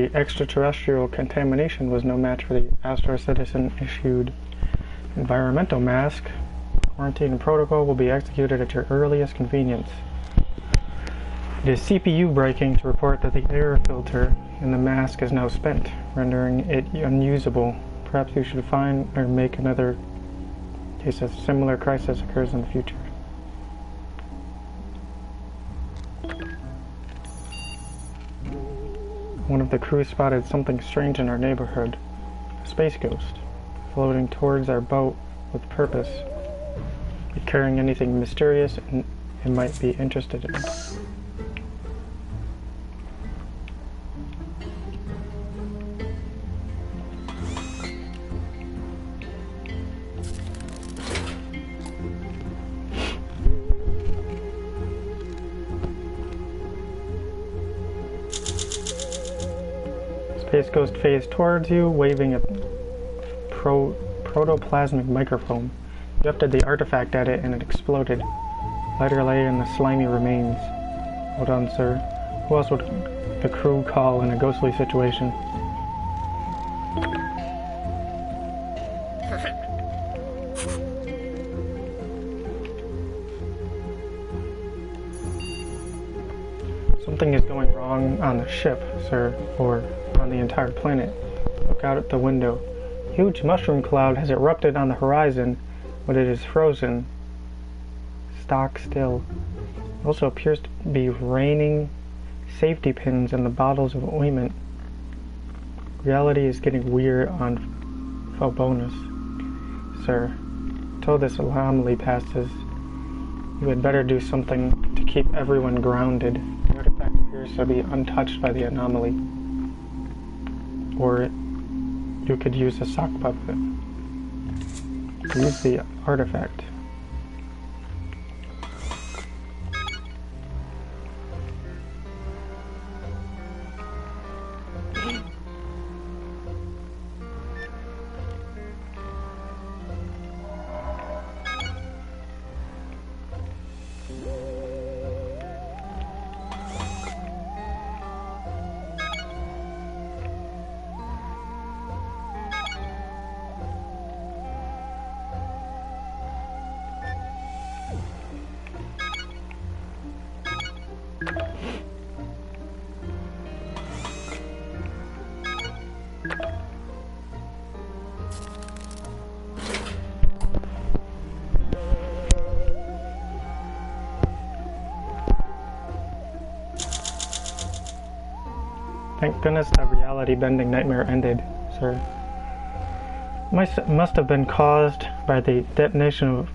the extraterrestrial contamination was no match for the Astro Citizen-issued environmental mask. Quarantine protocol will be executed at your earliest convenience. It is CPU breaking to report that the air filter in the mask is now spent, rendering it unusable. Perhaps you should find or make another case of similar crisis occurs in the future. One of the crew spotted something strange in our neighborhood. A space ghost, floating towards our boat with purpose. It carrying anything mysterious and it might be interested in. Space Ghost phased towards you, waving a protoplasmic microphone. You lifted the artifact at it and it exploded. Lighter lay in the slimy remains. Hold on, sir. Who else would the crew call in a ghostly situation? Something is going wrong on the ship, sir, or on the entire planet. Look out at the window. Huge mushroom cloud has erupted on the horizon, but it is frozen. Stock still. It also appears to be raining safety pins and the bottles of ointment. Reality is getting weird on Phobonus. Sir, until this anomaly passes, you had better do something to keep everyone grounded. The artifact appears to be untouched by the anomaly. Or you could use a sock puppet. Use the artifact. Thank goodness that reality-bending nightmare ended, sir. Must have been caused by the detonation of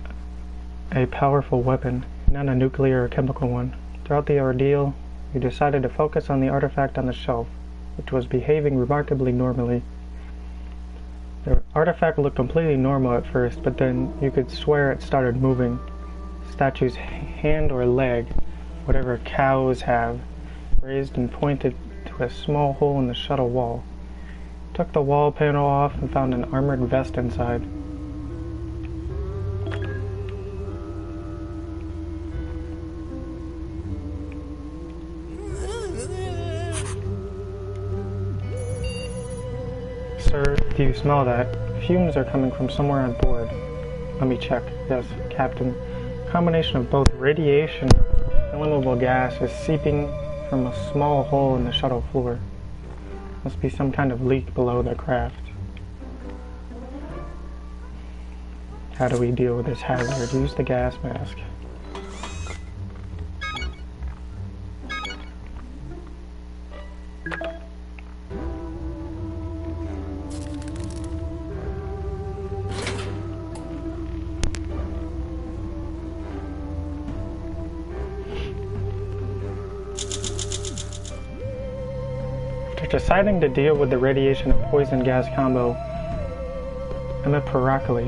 a powerful weapon, not a nuclear or chemical one. Throughout the ordeal, you decided to focus on the artifact on the shelf, which was behaving remarkably normally. The artifact looked completely normal at first, but then you could swear it started moving. Statue's hand or leg, whatever cows have, raised and pointed to a small hole in the shuttle wall. Took the wall panel off and found an armored vest inside. Sir, do you smell that? Fumes are coming from somewhere on board. Let me check. Yes, Captain. A combination of both radiation and flammable gas is seeping from a small hole in the shuttle floor. Must be some kind of leak below the craft. How do we deal with this hazard? Use the gas mask. Deciding to deal with the radiation and poison gas combo empirically,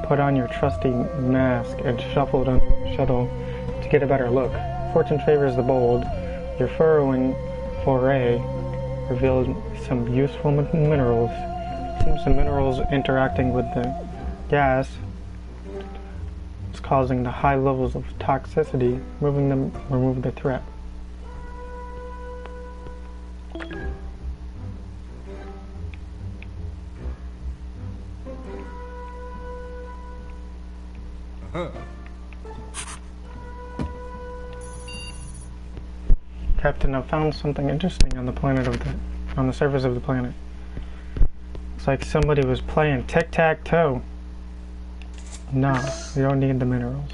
put on your trusty mask and shuffled under the shuttle to get a better look. Fortune favors the bold. Your furrowing foray revealed some useful minerals. Seems the minerals interacting with the gas. Let's causing the high levels of toxicity, remove the threat. Captain, I've found something interesting on the surface of the planet. It's like somebody was playing tic-tac-toe. No, we don't need the minerals.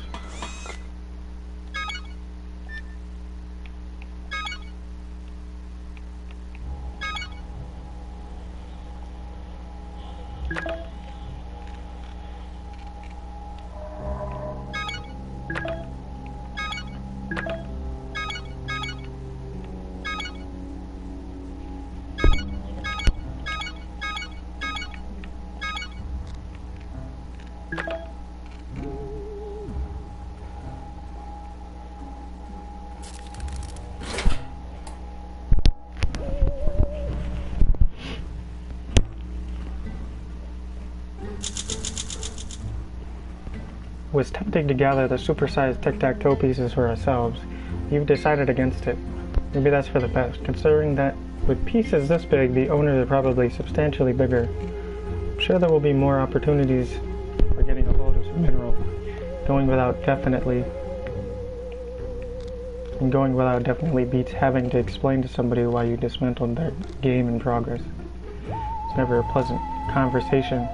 Was tempting to gather the supersized tic-tac-toe pieces for ourselves. You've decided against it. Maybe that's for the best, considering that with pieces this big, the owners are probably substantially bigger. I'm sure there will be more opportunities for getting a hold of some mineral. Going without definitely beats having to explain to somebody why you dismantled their game in progress. It's never a pleasant conversation.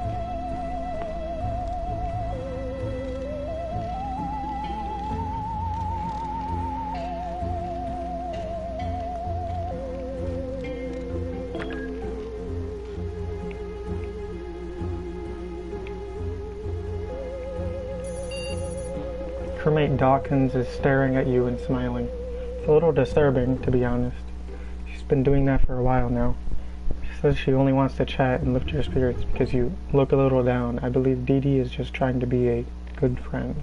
Crewmate Dawkins is staring at you and smiling. It's a little disturbing, to be honest. She's been doing that for a while now. She says she only wants to chat and lift your spirits because you look a little down. I believe Dee Dee is just trying to be a good friend.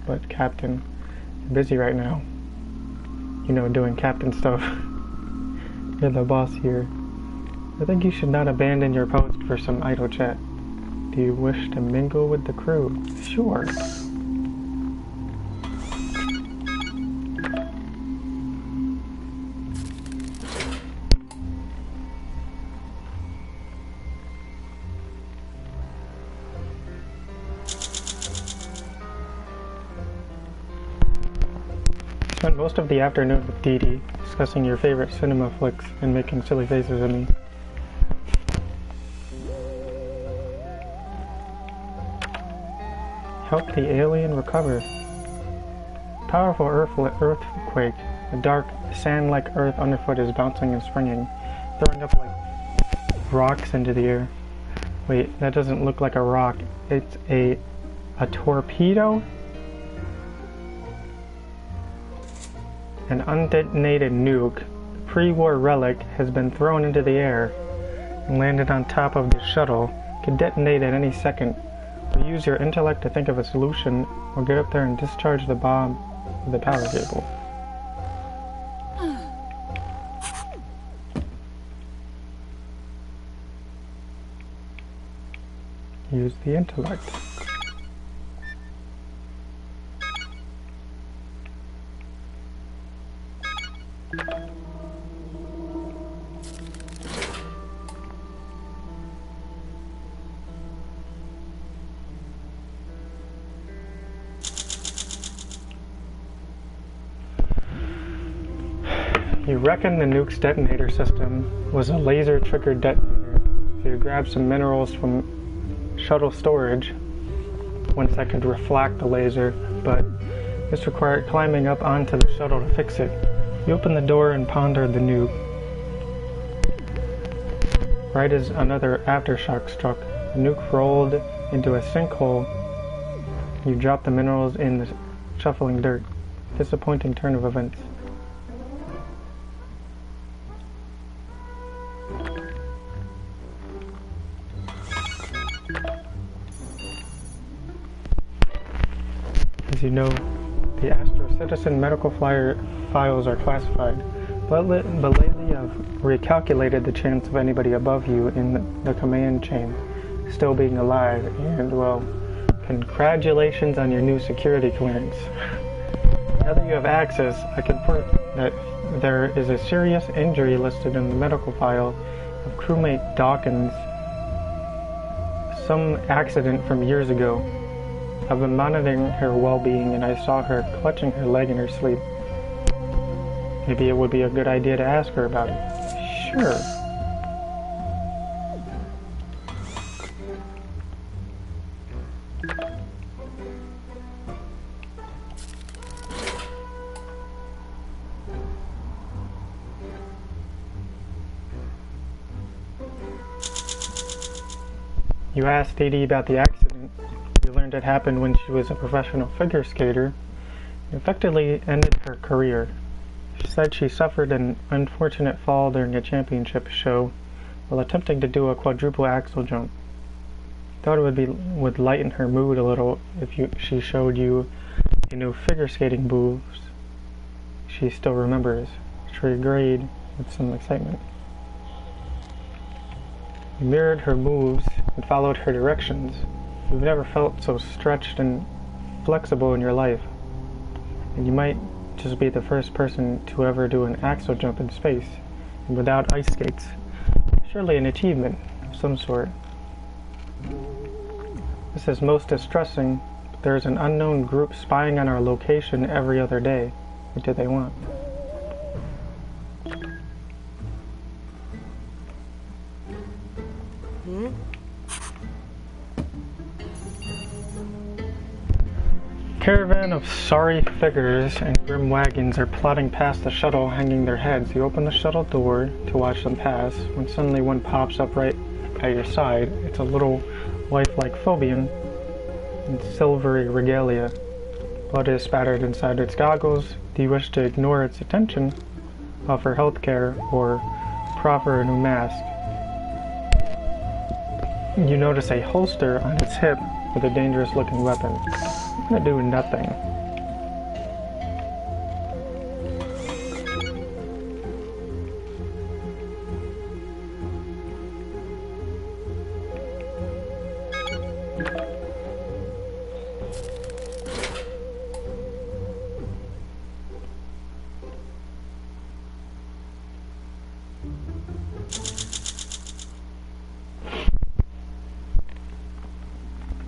But Captain, you're busy right now. You know, doing Captain stuff. You're the boss here. I think you should not abandon your post for some idle chat. Do you wish to mingle with the crew? Sure. Spent most of the afternoon with Dee Dee, discussing your favorite cinema flicks and making silly faces at me. Help the alien recover. Powerful earthquake. A dark, sand-like earth underfoot is bouncing and springing, throwing up like rocks into the air. Wait, that doesn't look like a rock. It's a torpedo? An undetonated nuke, pre-war relic, has been thrown into the air and landed on top of the shuttle. Could detonate at any second. Or use your intellect to think of a solution, or get up there and discharge the bomb with the power cable. Use the intellect. You reckon the nuke's detonator system was a laser-triggered detonator, so you grabbed some minerals from shuttle storage, once that could reflect the laser, but this required climbing up onto the shuttle to fix it. You opened the door and pondered the nuke. Right as another aftershock struck, the nuke rolled into a sinkhole. You dropped the minerals in the shuffling dirt. Disappointing turn of events. As you know, the Astro Citizen medical files are classified, but lately I've recalculated the chance of anybody above you in the command chain still being alive, and, well, Congratulations on your new security clearance. Now that you have access, I confirm that there is a serious injury listed in the medical file of crewmate Dawkins. Some accident from years ago. I've been monitoring her well-being and I saw her clutching her leg in her sleep. Maybe it would be a good idea to ask her about it. Sure. You asked Dee Dee about the accident. You learned it happened when she was a professional figure skater. It effectively ended her career. She said she suffered an unfortunate fall during a championship show while attempting to do a quadruple axel jump. Thought it would lighten her mood a little if she showed you a new figure skating moves she still remembers. She agreed with some excitement. You mirrored her moves and followed her directions. You've never felt so stretched and flexible in your life. And you might just be the first person to ever do an axel jump in space, and without ice skates. Surely an achievement of some sort. This is most distressing, but there is an unknown group spying on our location every other day. What do they want? Caravan of sorry figures and grim wagons are plodding past the shuttle, hanging their heads. You open the shuttle door to watch them pass, when suddenly one pops up right at your side. It's a little lifelike Phobian in silvery regalia. Blood is spattered inside its goggles. Do you wish to ignore its attention, offer healthcare, or proffer a new mask? You notice a holster on its hip with a dangerous-looking weapon. I'm gonna do nothing.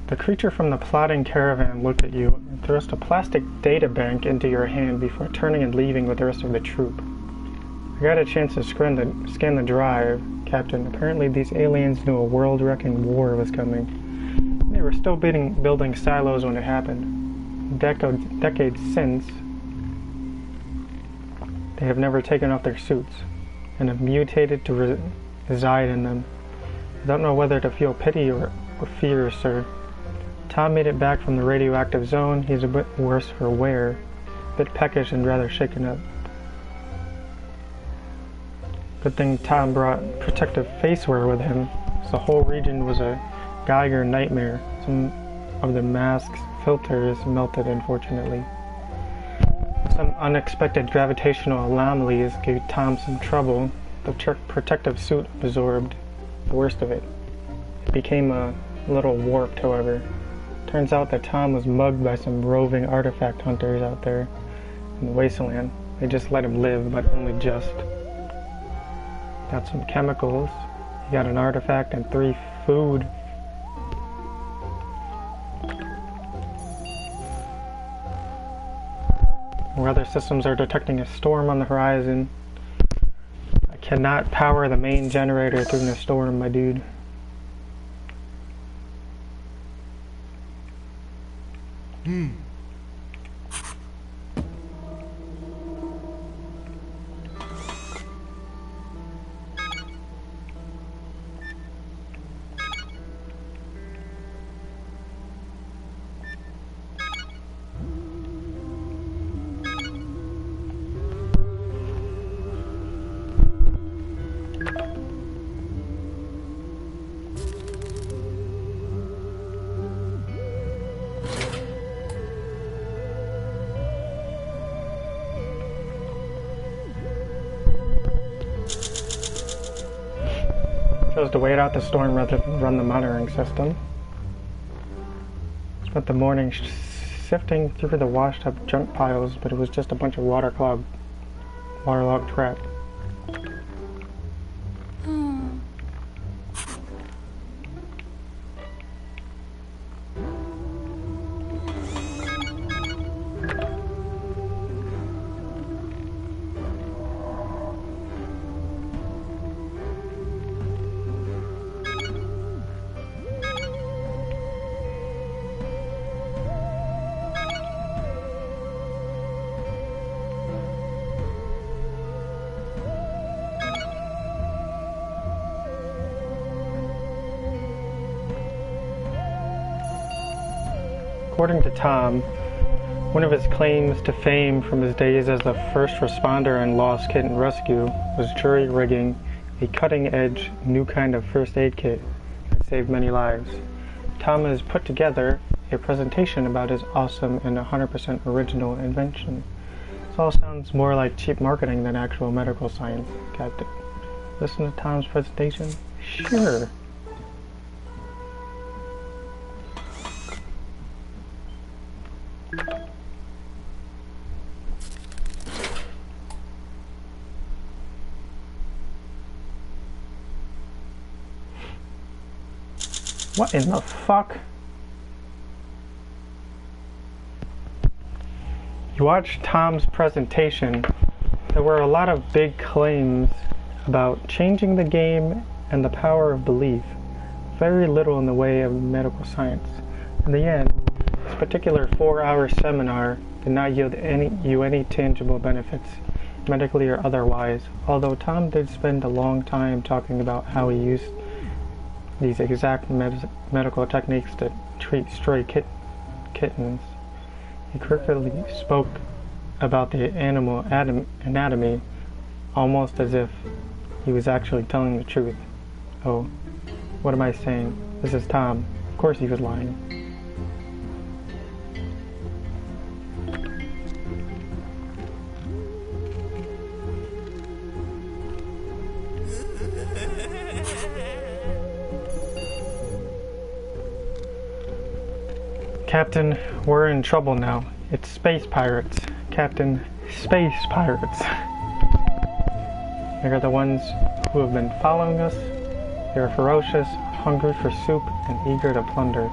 The creature from the plodding caravan looked at you and thrust a plastic data bank into your hand before turning and leaving with the rest of the troop. I got a chance to scan the drive, Captain. Apparently these aliens knew a world-wrecking war was coming. They were still building silos when it happened. Decades since, they have never taken off their suits and have mutated to reside in them. I don't know whether to feel pity or fear, sir. Tom made it back from the radioactive zone. He's a bit worse for wear, a bit peckish and rather shaken up. Good thing Tom brought protective faceware with him, so the whole region was a Geiger nightmare. Some of the mask's filters melted, unfortunately. Some unexpected gravitational anomalies gave Tom some trouble. The protective suit absorbed the worst of it. It became a little warped, however. Turns out that Tom was mugged by some roving artifact hunters out there in the wasteland. They just let him live, but only just. Got some chemicals. He got an artifact and 3 food. Weather systems are detecting a storm on the horizon. I cannot power the main generator through the storm, my dude. Chose to wait out the storm rather than run the monitoring system. It's spent the morning sifting through the washed up junk piles, but it was just a bunch of waterlogged crap. According to Tom, one of his claims to fame from his days as a first responder in lost kitten rescue was jury rigging a cutting-edge new kind of first aid kit that saved many lives. Tom has put together a presentation about his awesome and 100% original invention. This all sounds more like cheap marketing than actual medical science, Captain. Listen to Tom's presentation? Sure. What in the fuck? You watched Tom's presentation. There were a lot of big claims about changing the game and the power of belief. Very little in the way of medical science. In the end, this particular 4-hour seminar did not yield you any tangible benefits, medically or otherwise, although Tom did spend a long time talking about how he used these exact medical techniques to treat stray kittens. He quickly spoke about the animal anatomy, almost as if he was actually telling the truth. Oh, what am I saying? This is Tom. Of course he was lying. Captain, we're in trouble now. It's space pirates. Captain, space pirates. They are the ones who have been following us. They are ferocious, hungry for soup, and eager to plunder.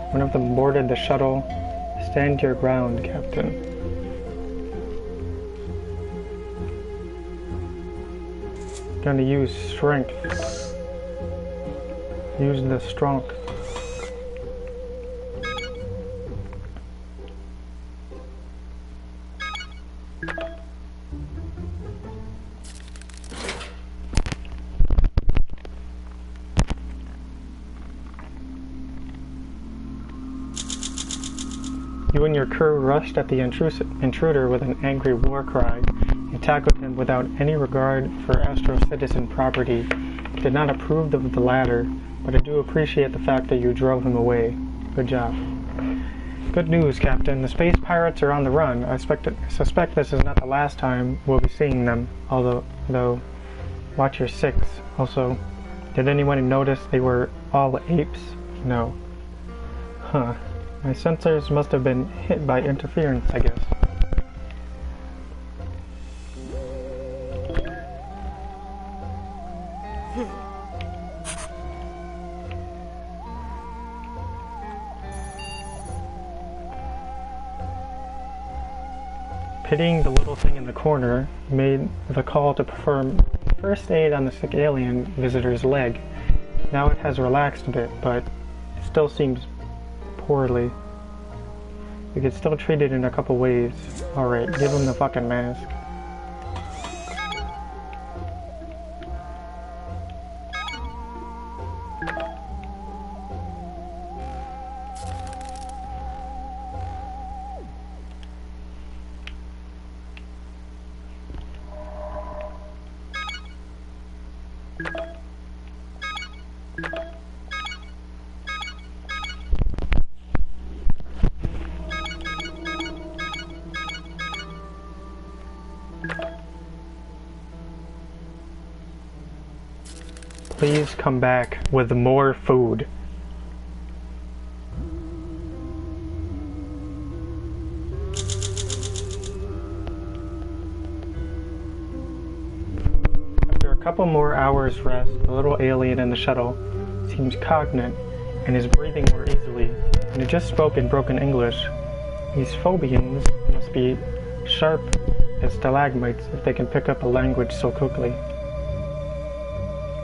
One of them boarded the shuttle. Stand your ground, Captain. Gonna use strength. Use the strength. You and your crew rushed at the intruder with an angry war cry. You tackled him without any regard for Astro citizen property. I did not approve of the latter, but I do appreciate the fact that you drove him away. Good job. Good news, Captain. The space pirates are on the run. I suspect this is not the last time we'll be seeing them, though watch your six. Also, did anyone notice they were all apes? No. Huh. My sensors must have been hit by interference, I guess. Pitying the little thing in the corner, made the call to perform first aid on the sick alien visitor's leg. Now it has relaxed a bit, but it still seems poorly. We could still treat it in a couple ways. Alright, give him the fucking mask. Please come back with more food. couple more hours rest, the little alien in the shuttle seems cognate and is breathing more easily, and it just spoke in broken English. These phobians must be sharp as stalagmites if they can pick up a language so quickly.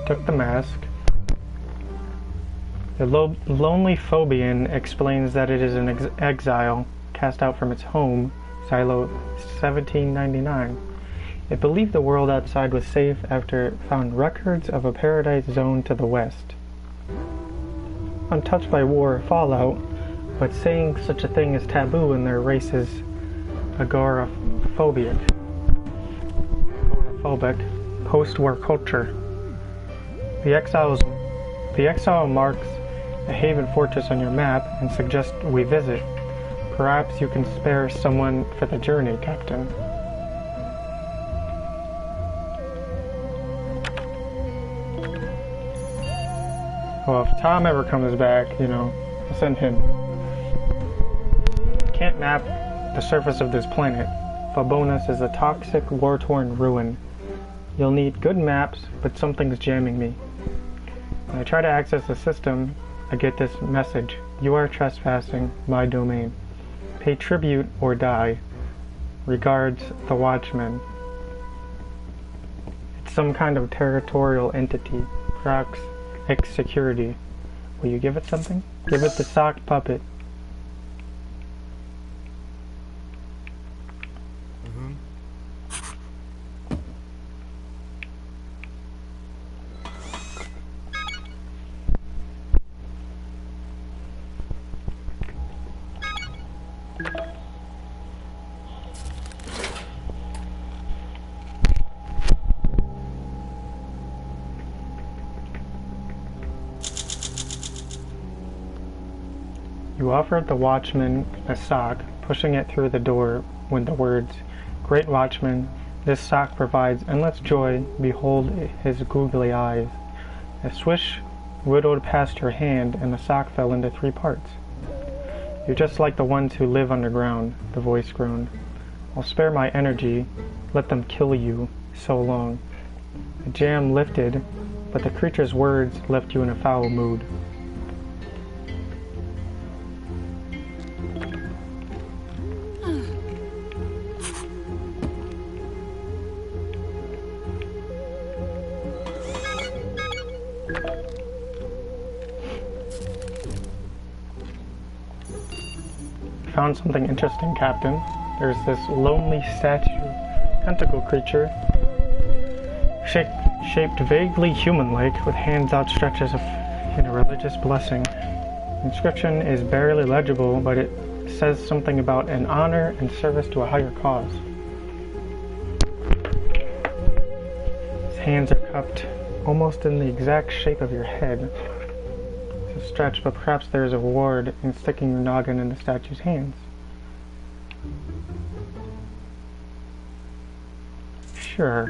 Took the mask. The lonely phobian explains that it is an exile cast out from its home, Silo 1799. It believed the world outside was safe after it found records of a paradise zone to the west. Untouched by war or fallout, but saying such a thing is taboo in their race's agoraphobic post-war culture. The exile marks a haven fortress on your map and suggests we visit. Perhaps you can spare someone for the journey, Captain. Well, if Tom ever comes back, I'll send him. Can't map the surface of this planet. Phobonus is a toxic, war-torn ruin. You'll need good maps, but something's jamming me. When I try to access the system, I get this message. You are trespassing my domain. Pay tribute or die. Regards, the Watchman. It's some kind of territorial entity. Perhaps security. Will you give it something? Give it the sock puppet. You offered the watchman a sock, pushing it through the door when the words, "Great Watchman, this sock provides endless joy, behold his googly eyes." A swish whittled past your hand and the sock fell into 3 parts. "You're just like the ones who live underground," the voice groaned. "I'll spare my energy, let them kill you, so long." The jam lifted, but the creature's words left you in a foul mood. Found something interesting, Captain. There's this lonely statue, tentacle creature, shaped vaguely human-like, with hands outstretched as if in a religious blessing. Inscription is barely legible, but it says something about an honor and service to a higher cause. His hands are cupped, almost in the exact shape of your head. It's a stretch, but perhaps there is a reward in sticking your noggin in the statue's hands. Sure.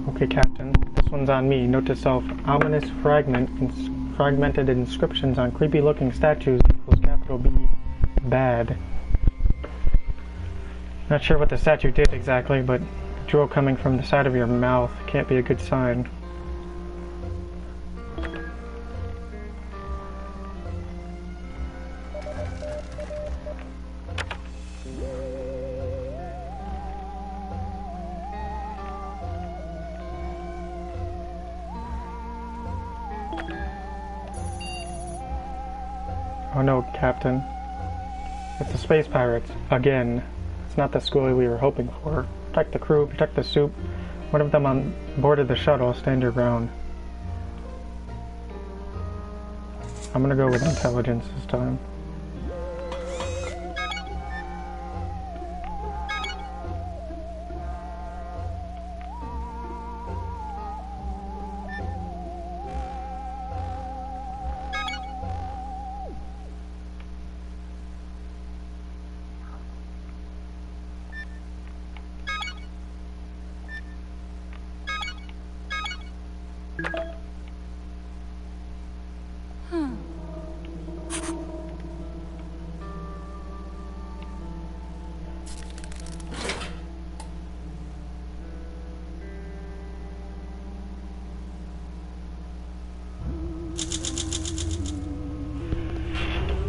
Okay, Captain. This one's on me. Note to self, ominous fragmented inscriptions on creepy-looking statues equals capital B, bad. Not sure what the statue did exactly, but drool coming from the side of your mouth can't be a good sign. Oh no, Captain. It's the space pirates. Again. It's not the school we were hoping for. Protect the crew, protect the soup. One of them on board of the shuttle, stand your ground. I'm gonna go with intelligence this time.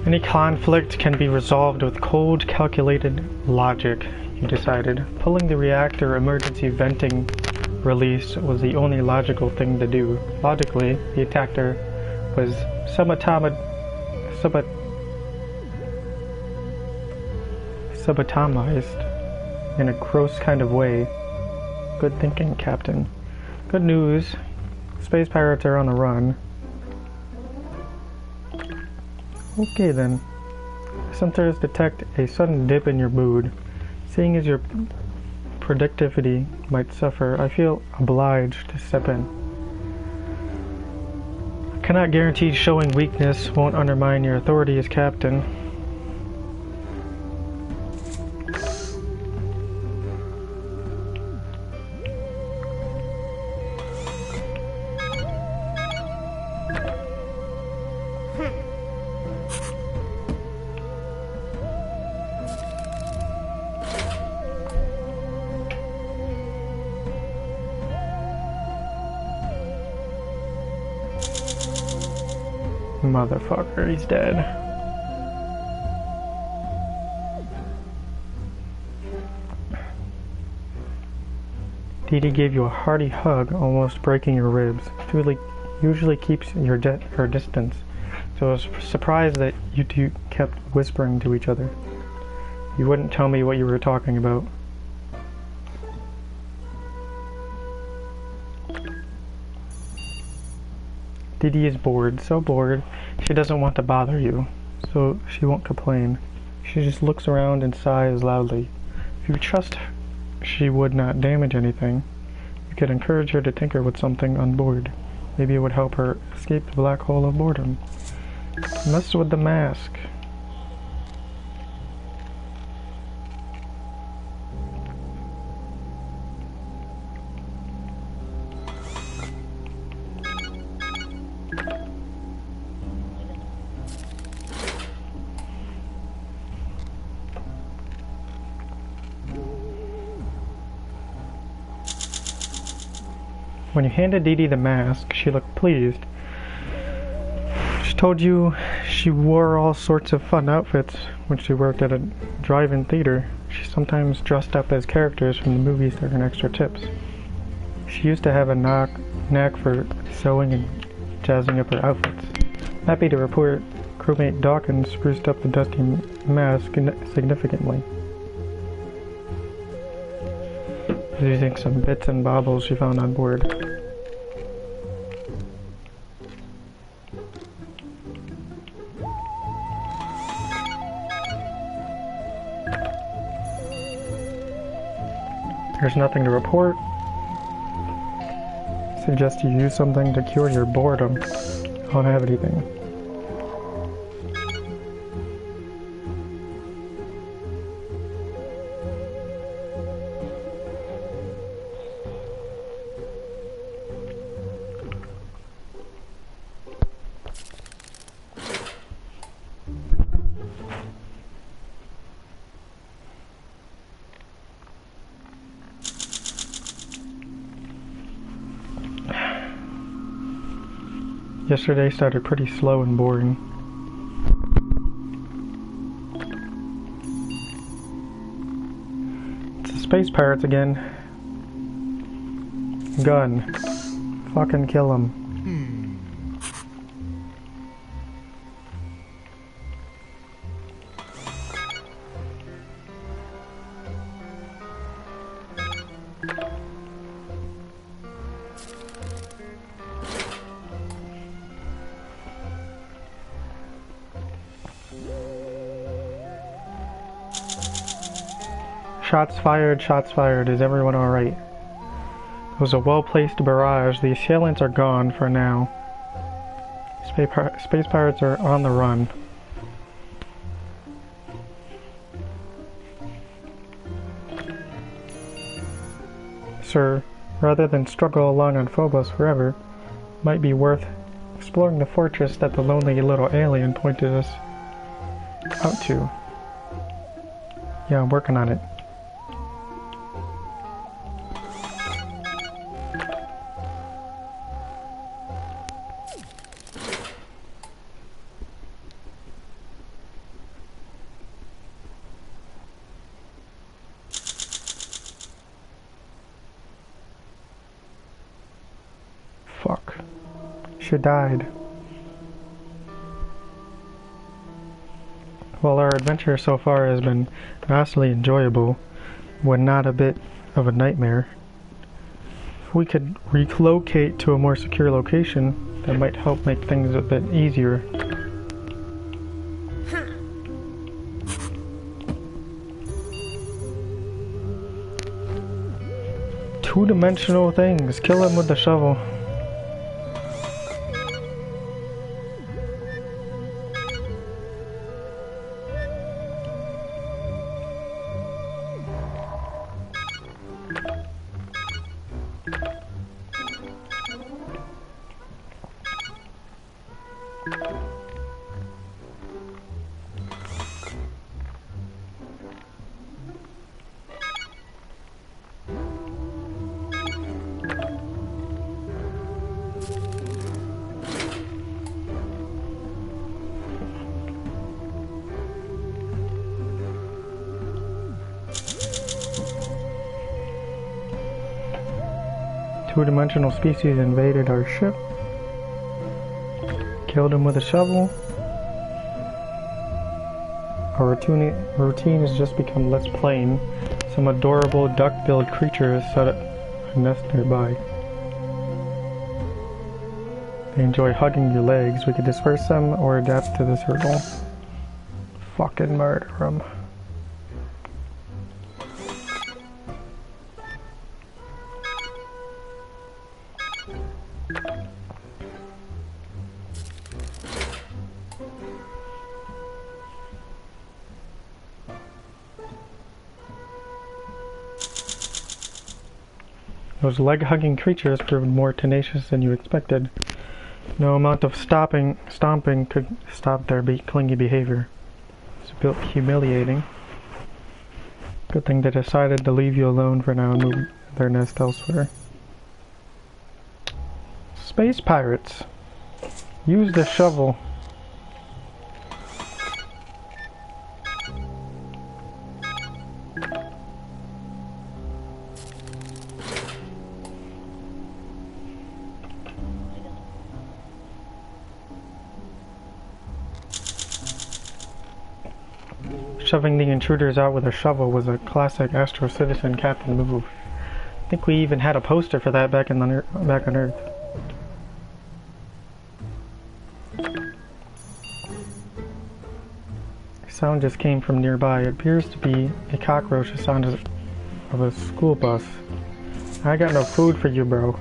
Any conflict can be resolved with cold, calculated logic, he decided. Pulling the reactor emergency venting release was the only logical thing to do. Logically, the attacker was subatomized in a gross kind of way. Good thinking, Captain. Good news. Space pirates are on the run. Okay then. Sensors detect a sudden dip in your mood. Seeing as your productivity might suffer, I feel obliged to step in. I cannot guarantee showing weakness won't undermine your authority as captain. Motherfucker, he's dead. Dee Dee gave you a hearty hug, almost breaking your ribs. Julie usually keeps her distance, so I was surprised that you two kept whispering to each other. You wouldn't tell me what you were talking about. Dee Dee is bored, so bored, she doesn't want to bother you, so she won't complain. She just looks around and sighs loudly. If you trust she would not damage anything, you could encourage her to tinker with something on board. Maybe it would help her escape the black hole of boredom. Mess with the mask. When you handed Dee Dee the mask, she looked pleased. She told you she wore all sorts of fun outfits when she worked at a drive-in theater. She sometimes dressed up as characters from the movies to earn extra tips. She used to have a knack for sewing and jazzing up her outfits. Happy to report, crewmate Dawkins spruced up the dusty mask significantly. Using some bits and baubles she found on board. There's nothing to report. Suggest you use something to cure your boredom. I don't have anything. Yesterday started pretty slow and boring. It's the space pirates again. Gun. Fucking kill them. Shots fired. Is everyone alright? It was a well-placed barrage. The assailants are gone for now. Space pirates are on the run. Sir, rather than struggle along on Phobos forever, Might be worth exploring the fortress that the lonely little alien pointed us out to. Yeah, I'm working on it. Fuck. She died. Well, our adventure so far has been vastly enjoyable, when not a bit of a nightmare. If we could relocate to a more secure location, that might help make things a bit easier. Two-dimensional things. Kill him with the shovel. Two-dimensional species invaded our ship. Killed him with a shovel. Our routine has just become less plain. Some adorable duck-billed creatures set up a nest nearby. They enjoy hugging your legs. We could disperse them or adapt to this hurdle. Fucking murder them. Those leg-hugging creatures proved more tenacious than you expected. No amount of stomping could stop their clingy behavior. It's a bit humiliating. Good thing they decided to leave you alone for now and move their nest elsewhere. Space pirates. Use the shovel. Shoving the intruders out with a shovel was a classic Astro Citizen captain move. I think we even had a poster for that back on Earth. Sound just came from nearby. It appears to be a cockroach, the sound of a school bus. I got no food for you, bro.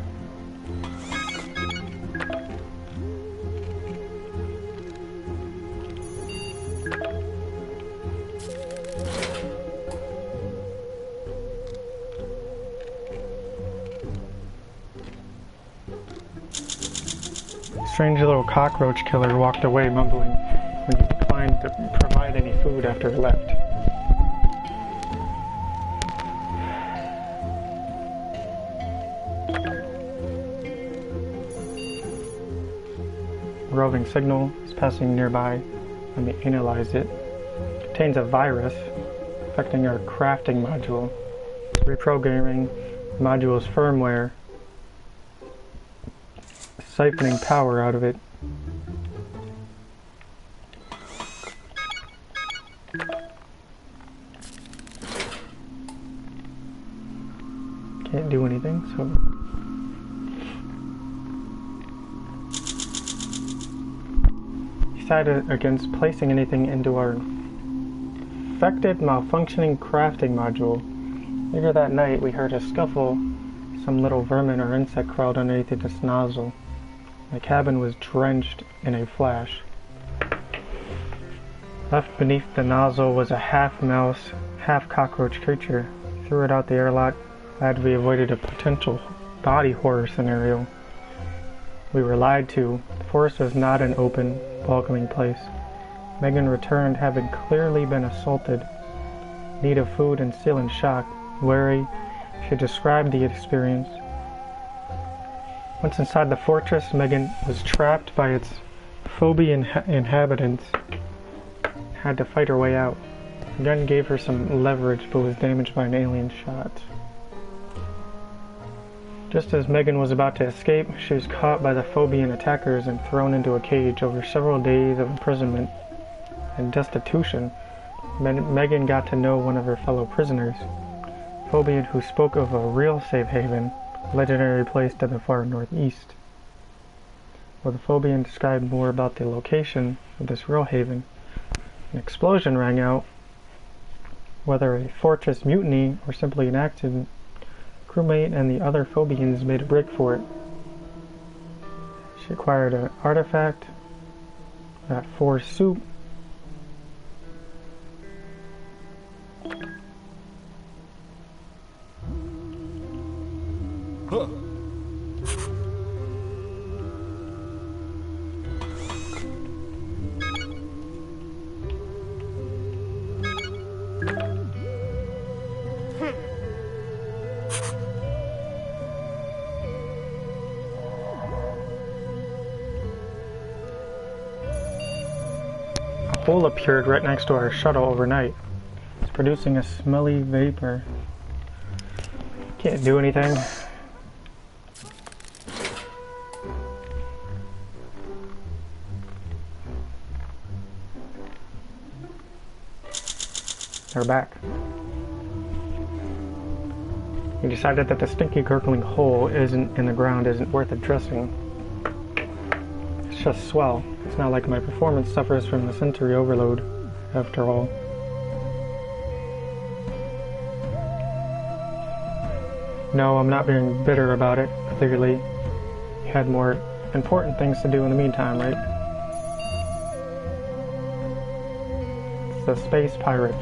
Strange little cockroach killer walked away mumbling when he declined to provide any food after he left. A roving signal is passing nearby. Let me analyze it. It contains a virus affecting our crafting module. It's reprogramming the module's firmware, siphoning power out of it. Can't do anything, so decided against placing anything into our infected, malfunctioning crafting module. Later that night, we heard a scuffle. Some little vermin or insect crawled underneath this nozzle. My cabin was drenched in a flash. Left beneath the nozzle was a half-mouse, half-cockroach creature. Threw it out the airlock. Glad we avoided a potential body horror scenario. We were lied to. The forest was not an open, welcoming place. Megan returned having clearly been assaulted. Need of food and still in shock. Wary, she described the experience. Once inside the fortress, Megan was trapped by its phobia inhabitants. Had to fight her way out. The gun gave her some leverage, but was damaged by an alien shot. Just as Megan was about to escape, she was caught by the phobian attackers and thrown into a cage. Over several days of imprisonment and destitution, Megan got to know one of her fellow prisoners, Phobian, who spoke of a real safe haven, a legendary place to the far northeast. While the Phobian described more about the location of this real haven, an explosion rang out. Whether a fortress mutiny or simply an accident, crewmate and the other Phobians made a break for it. She acquired an artifact that forced soup. A hole appeared right next to our shuttle overnight. It's producing a smelly vapor. Can't do anything. They're back. We decided that the stinky gurgling hole in the ground isn't worth addressing. It's just swell. It's not like my performance suffers from the sensory overload, after all. No, I'm not being bitter about it, clearly. You had more important things to do in the meantime, right? It's the space pirates.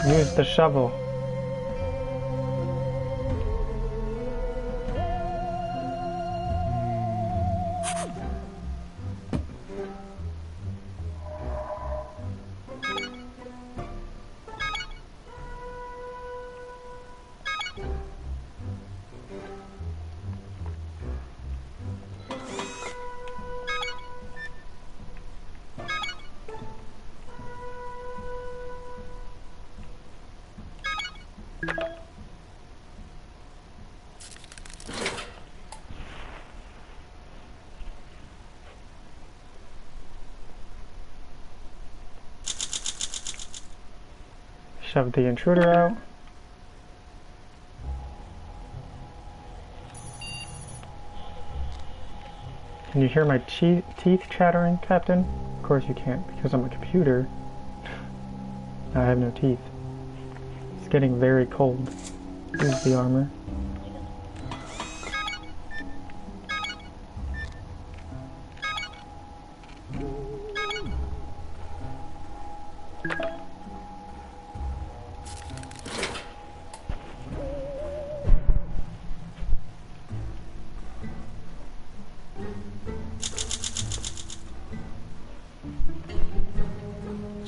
Use the shovel. Shove the intruder out. Can you hear my teeth chattering, Captain? Of course you can't, because I'm a computer. I have no teeth. It's getting very cold. Use the armor.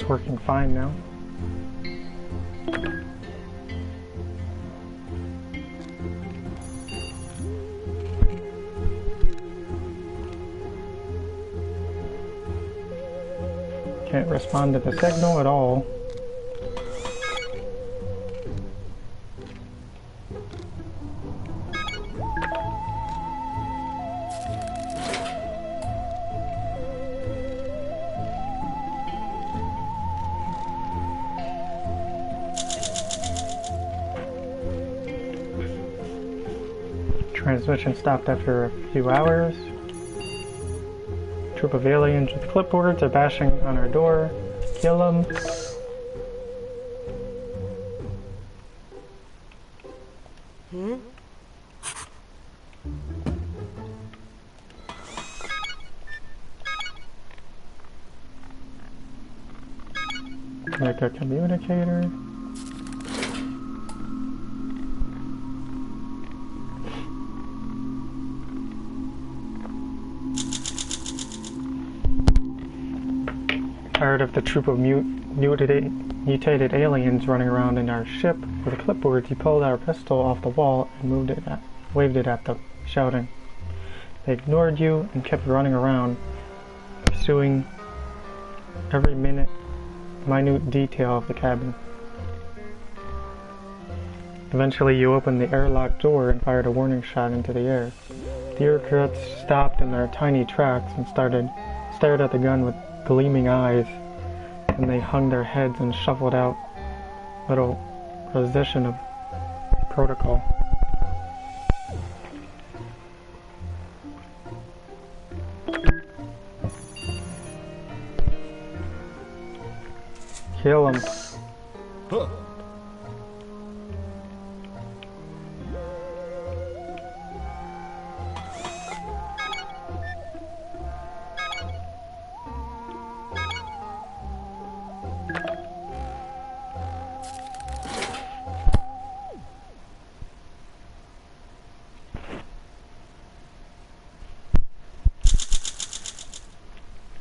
Working fine now. Can't respond to the signal at all. Transmission stopped after a few hours. A troop of aliens with clipboards are bashing on our door. Kill them. Like a communicator. Tired of the troop of mutated aliens running around in our ship with a clipboard, he pulled our pistol off the wall and waved it at them, shouting. They ignored you and kept running around, pursuing every minute detail of the cabin. Eventually, you opened the airlock door and fired a warning shot into the air. The aircrafts stopped in their tiny tracks and stared at the gun with gleaming eyes, and they hung their heads and shuffled out little precision of protocol. Kill him.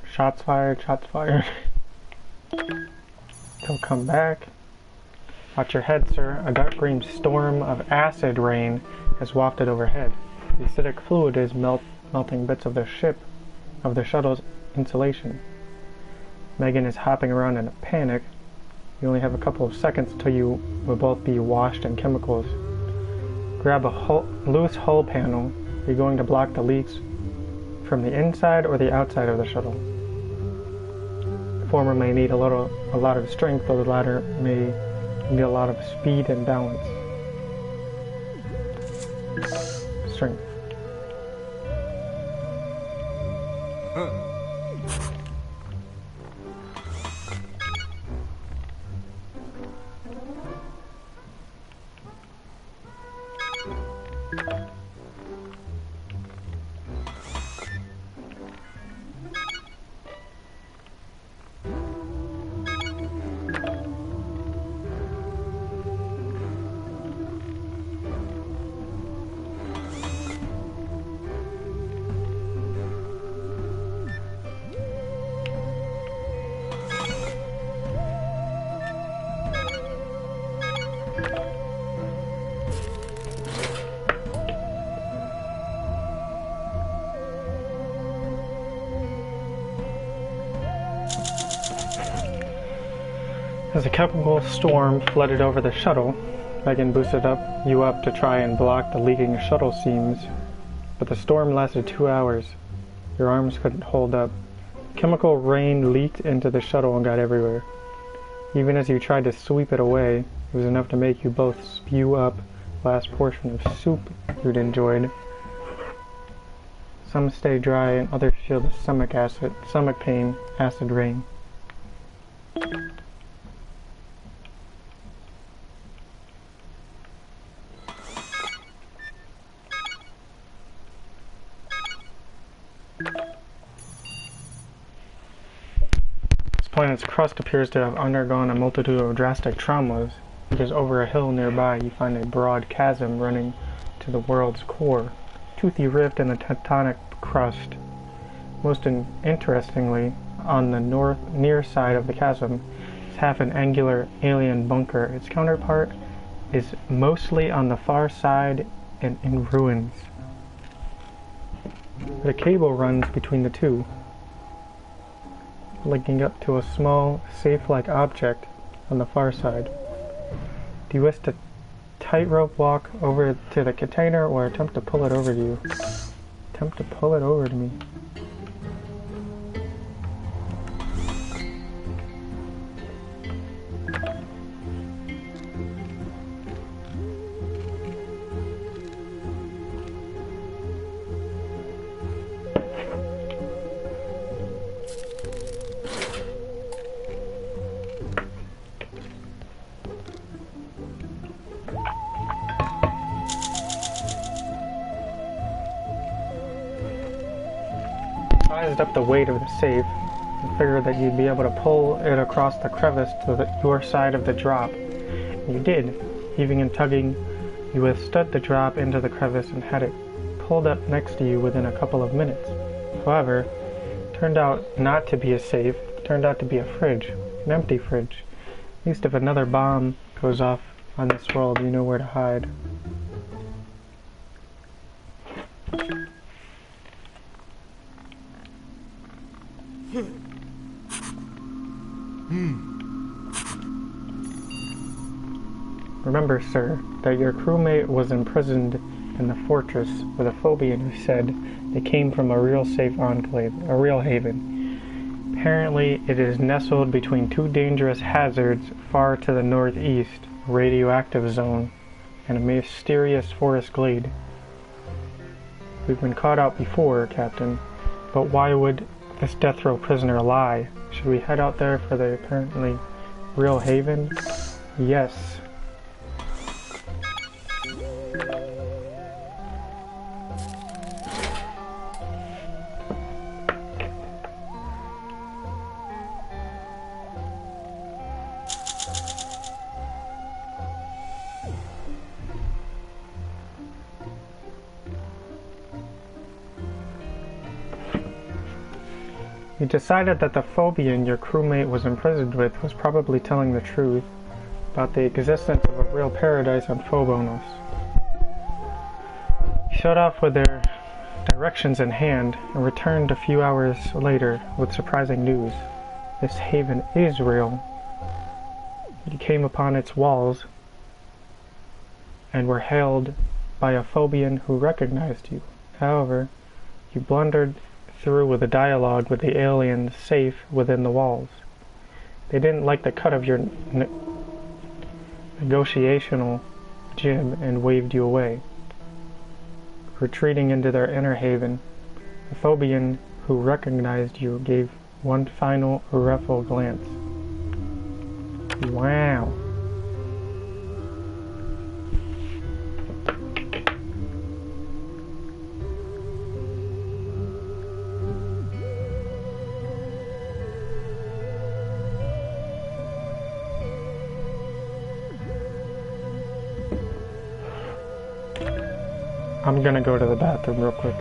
Shots fired, shots fired. He'll come back. Watch your head, sir. A dark green storm of acid rain has wafted overhead. The acidic fluid is melting bits of the shuttle's insulation. Megan is hopping around in a panic. You only have a couple of seconds till you will both be washed in chemicals. Grab a loose hull panel. You're going to block the leaks from the inside or the outside of the shuttle. The former may need a lot of strength, though the latter may need a lot of speed and balance. Strength. As a chemical storm flooded over the shuttle, Megan boosted you up to try and block the leaking shuttle seams, but the storm lasted 2 hours. Your arms couldn't hold up. Chemical rain leaked into the shuttle and got everywhere. Even as you tried to sweep it away, it was enough to make you both spew up the last portion of soup you'd enjoyed. Some stay dry and others feel the stomach pain, acid rain. This planet's crust appears to have undergone a multitude of drastic traumas, because over a hill nearby you find a broad chasm running to the world's core, toothy rift in the tectonic crust. Most interestingly, on the near side of the chasm is half an angular alien bunker. Its counterpart is mostly on the far side and in ruins. But a cable runs between the two, linking up to a small, safe-like object on the far side. Do you wish to tightrope walk over to the container or attempt to pull it over to you? Attempt to pull it over to me. Sized up the weight of the safe and figured that you'd be able to pull it across the crevice to your side of the drop. And you did. Heaving and tugging, you withstood the drop into the crevice and had it pulled up next to you within a couple of minutes. However, it turned out not to be a safe. The Turned out to be a fridge. An empty fridge. At least if another bomb goes off on this world, you know where to hide. Remember, sir, that your crewmate was imprisoned in the fortress with a Phobian who said they came from a real safe enclave, a real haven. Apparently, it is nestled between two dangerous hazards far to the northeast, a radioactive zone, and a mysterious forest glade. We've been caught out before, Captain, but why would this death row prisoner lie? Should we head out there for the apparently real haven? Yes. You decided that the Phobian your crewmate was imprisoned with was probably telling the truth about the existence of a real paradise on Phobos. You shut off with their directions in hand and returned a few hours later with surprising news. This haven is real. You came upon its walls and were hailed by a Phobian who recognized you. However, you blundered through with a dialogue with the aliens safe within the walls. They didn't like the cut of your negotiational jib and waved you away. Retreating into their inner haven, the Phobian who recognized you gave one final rueful glance. Wow. I'm gonna go to the bathroom real quick.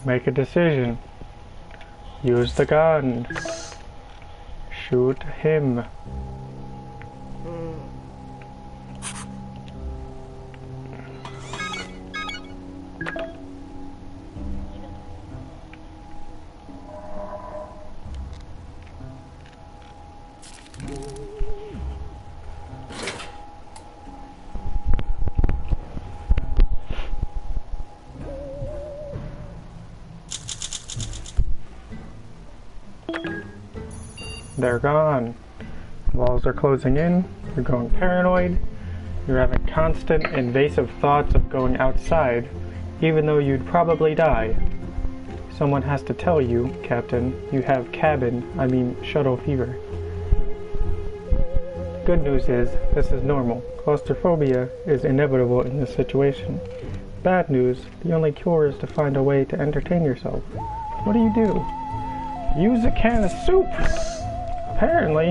Make a decision. Use the gun. Shoot him. They're gone. Walls are closing in. You're going paranoid. You're having constant invasive thoughts of going outside, even though you'd probably die. Someone has to tell you, Captain, you have shuttle fever. Good news is, this is normal. Claustrophobia is inevitable in this situation. Bad news, the only cure is to find a way to entertain yourself. What do? Use a can of soup! Apparently.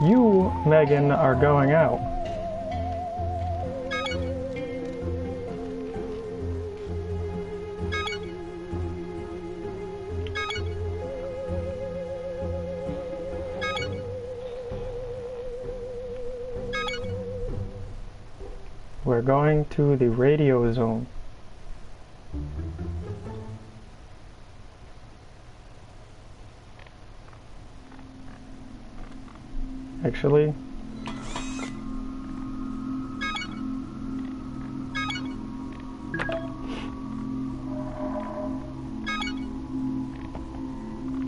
You, Megan, are going out. We're going to the radio zone. Actually,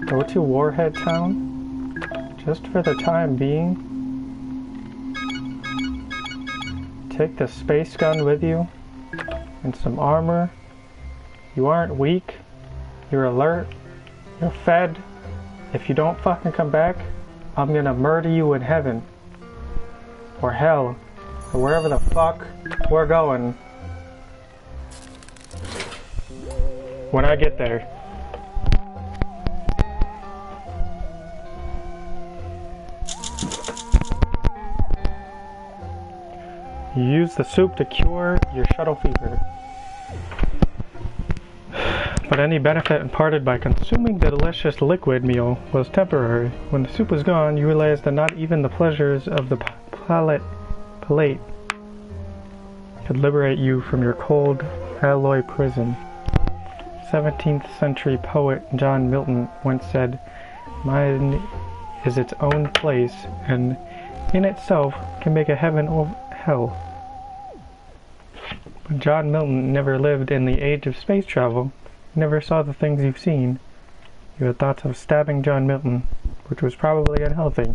go to Warhead Town, just for the time being. Take the space gun with you, and some armor. You aren't weak, you're alert, you're fed. If you don't fucking come back, I'm gonna murder you in heaven. Or hell, or wherever the fuck we're going. When I get there. You use the soup to cure your shuttle fever. But any benefit imparted by consuming the delicious liquid meal was temporary. When the soup was gone, you realized that not even the pleasures of the palate could liberate you from your cold alloy prison. 17th century poet John Milton once said, "Mind is its own place, and in itself can make a heaven or hell." But John Milton never lived in the age of space travel. He never saw the things you've seen. You had thoughts of stabbing John Milton, which was probably unhealthy.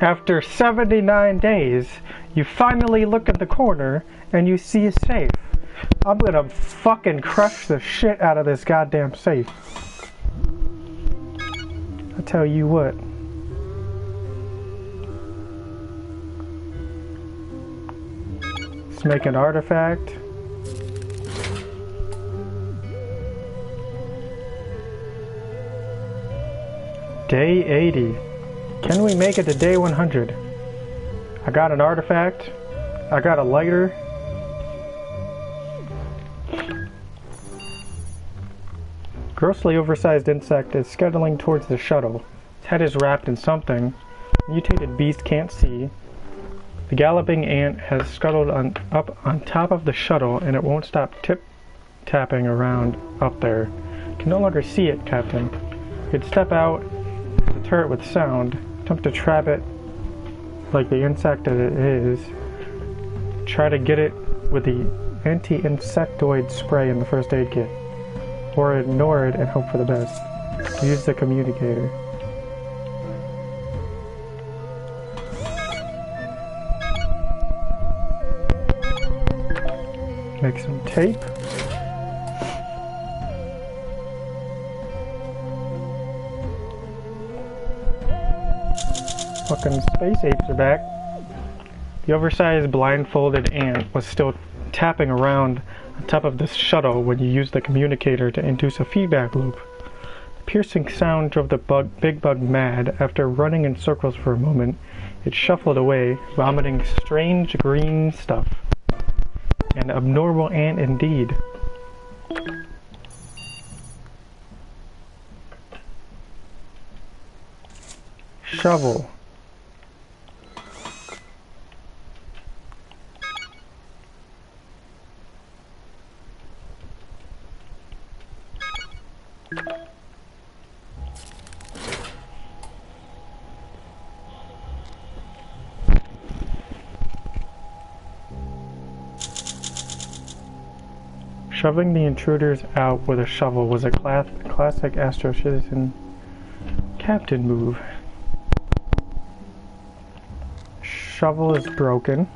After 79 days, you finally look at the corner and you see a safe. I'm gonna fucking crush the shit out of this goddamn safe. I tell you what. Let's make an artifact. Day 80. Can we make it to day 100? I got an artifact. I got a lighter. Grossly oversized insect is scuttling towards the shuttle. Its head is wrapped in something. Mutated beast can't see. The galloping ant has scuttled up on top of the shuttle, and it won't stop tip-tapping around up there. You can no longer see it, Captain. You could step out the turret with sound, attempt to trap it like the insect that it is. Try to get it with the anti-insectoid spray in the first aid kit. Or ignore it and hope for the best. Use the communicator. Make some tape. Fucking space apes are back. The oversized blindfolded ant was still tapping around on top of this shuttle when you used the communicator to induce a feedback loop. The piercing sound drove the big bug mad. After running in circles for a moment, it shuffled away, vomiting strange green stuff. An abnormal ant indeed. Shovel. Shoving the intruders out with a shovel was a classic Astro Citizen captain move. Shovel is broken.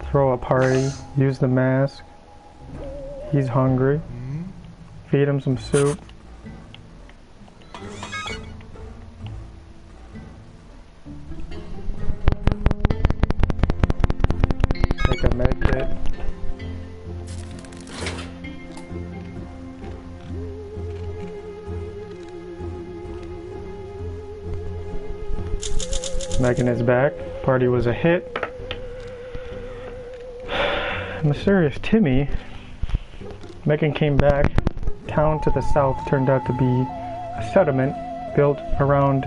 Throw a party. Use the mask. He's hungry. Feed him some soup. Make a med kit. Megan is back. Party was a hit. Mysterious Timmy. Megan came back. Town to the south turned out to be a settlement built around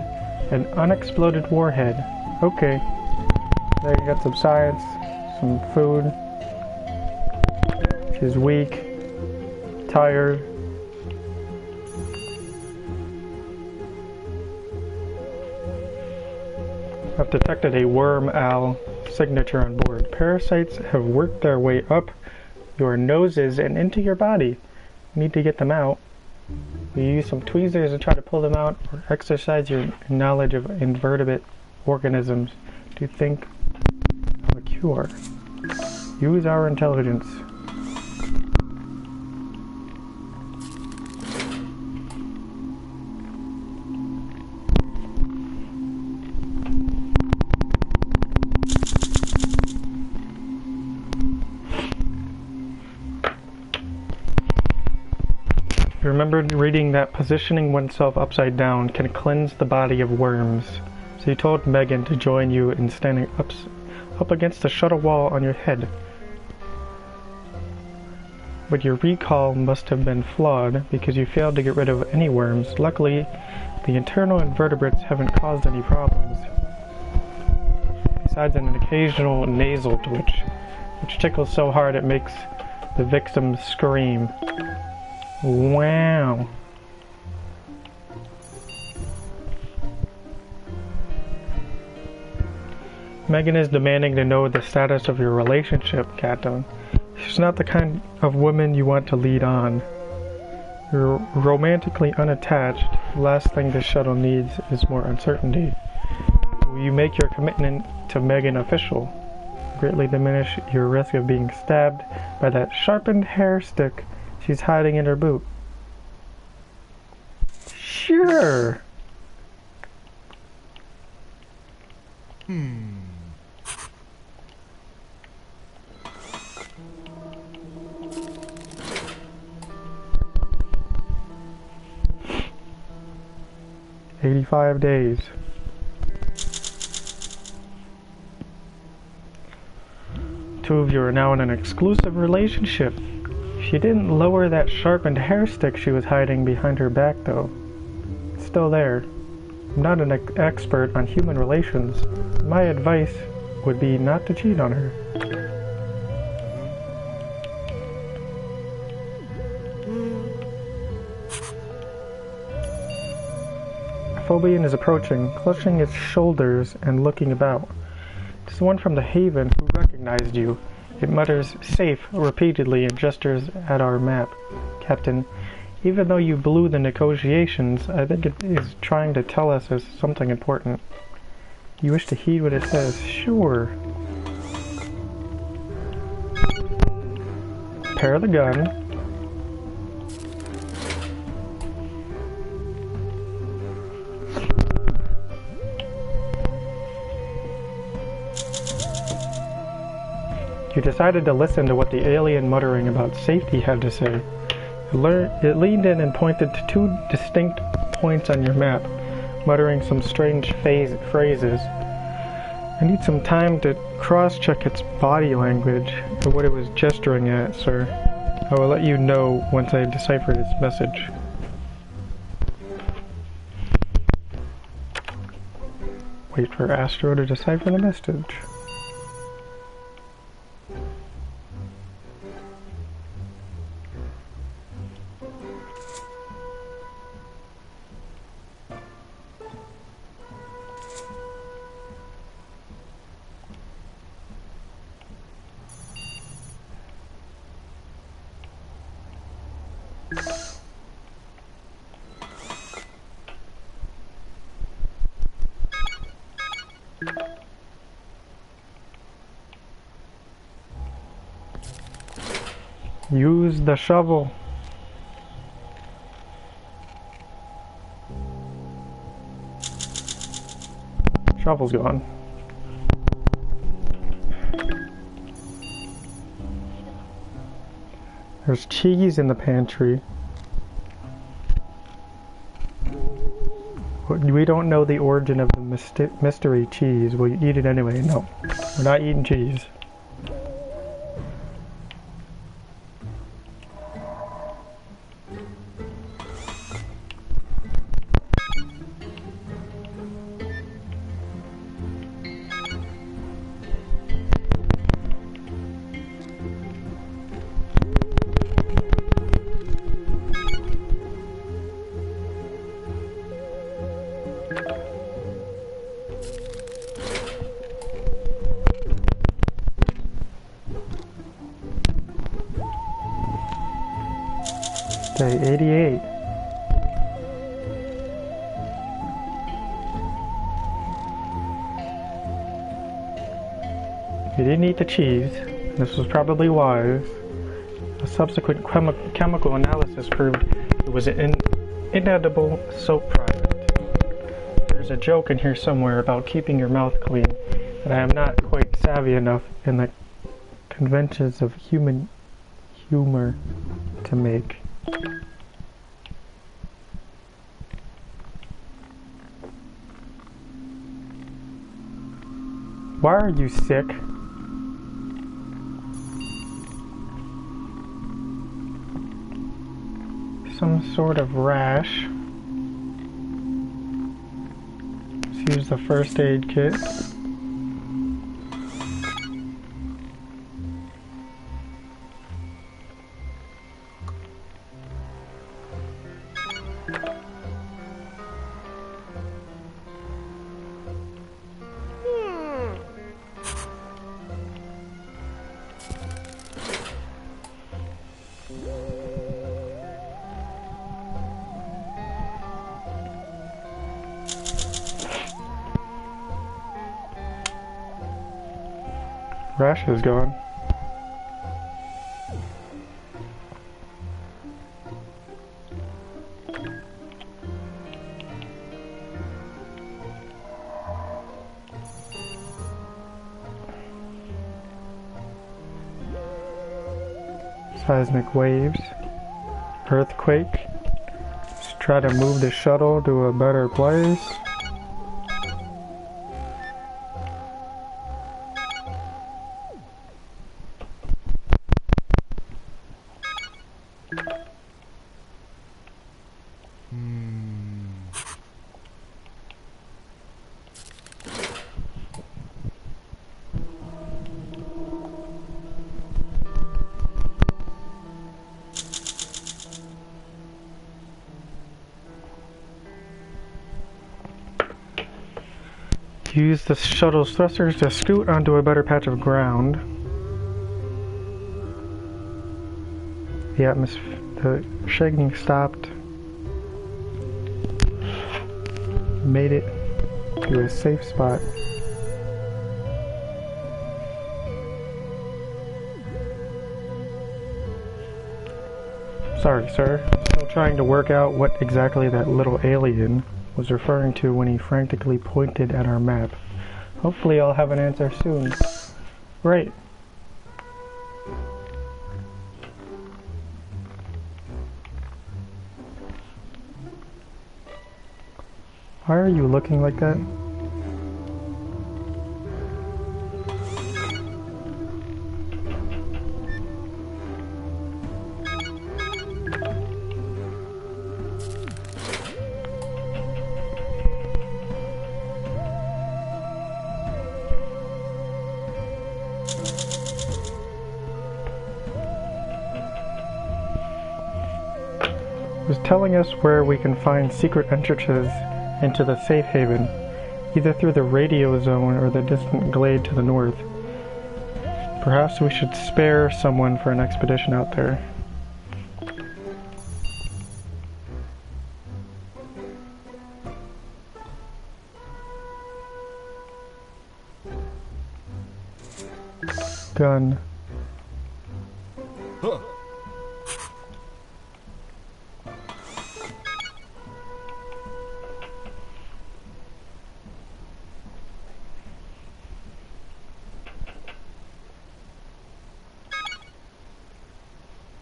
an unexploded warhead. Okay. There you got some science, some food. She's weak, tired. I've detected a worm owl signature on board. Parasites have worked their way up your noses and into your body. You need to get them out. You use some tweezers and try to pull them out, or exercise your knowledge of invertebrate organisms to think of a cure. Use our intelligence. Remember reading that positioning oneself upside down can cleanse the body of worms. So you told Megan to join you in standing up against the shuttle wall on your head. But your recall must have been flawed because you failed to get rid of any worms. Luckily, the internal invertebrates haven't caused any problems. Besides an occasional nasal twitch, which tickles so hard it makes the victim scream. Wow. Megan is demanding to know the status of your relationship, Captain. She's not the kind of woman you want to lead on. You're romantically unattached. The last thing this shuttle needs is more uncertainty. Will you make your commitment to Megan official? Greatly diminish your risk of being stabbed by that sharpened hair stick she's hiding in her boot. Sure. 85 days. Two of you are now in an exclusive relationship. She didn't lower that sharpened hair stick she was hiding behind her back, though. It's still there. I'm not an expert on human relations. My advice would be not to cheat on her. Phobian is approaching, clutching its shoulders and looking about. It's the one from the Haven who recognized you. It mutters "safe" repeatedly and gestures at our map. Captain, even though you blew the negotiations, I think it is trying to tell us there's something important. You wish to heed what it says? Sure. Prepare the gun. You decided to listen to what the alien muttering about safety had to say. It leaned in and pointed to two distinct points on your map, muttering some strange phrases. I need some time to cross-check its body language and what it was gesturing at, sir. I will let you know once I decipher its message. Wait for Astro to decipher the message. Use the shovel. Shovel's gone. There's cheese in the pantry. We don't know the origin of the mystery cheese. Will you eat it anyway? No. We're not eating cheese. Day 88. We didn't eat the cheese. This was probably wise. A subsequent chemical analysis proved it was an inedible soap product. There's a joke in here somewhere about keeping your mouth clean, but I am not quite savvy enough in the conventions of human humor to make. Why are you sick? Some sort of rash. Let's use the first aid kit. Rash is gone. Seismic waves. Earthquake. Let's try to move the shuttle to a better place. Use the shuttle's thrusters to scoot onto a better patch of ground. The shaking stopped. Made it to a safe spot. Sorry, sir. Still trying to work out what exactly that little alien was referring to when he frantically pointed at our map. Hopefully I'll have an answer soon. Right. Why are you looking like that? It was telling us where we can find secret entrances into the safe haven, either through the radio zone or the distant glade to the north. Perhaps we should spare someone for an expedition out there. Gun.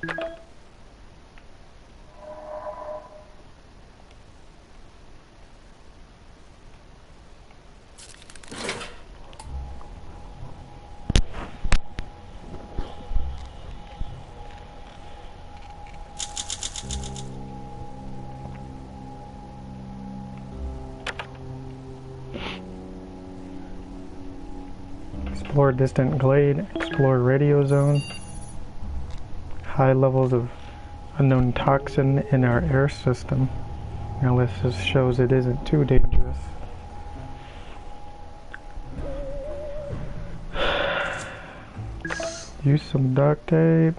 Explore distant glade, explore radio zone, high levels of unknown toxin in our air system. Now this just shows it isn't too dangerous. Use some duct tape.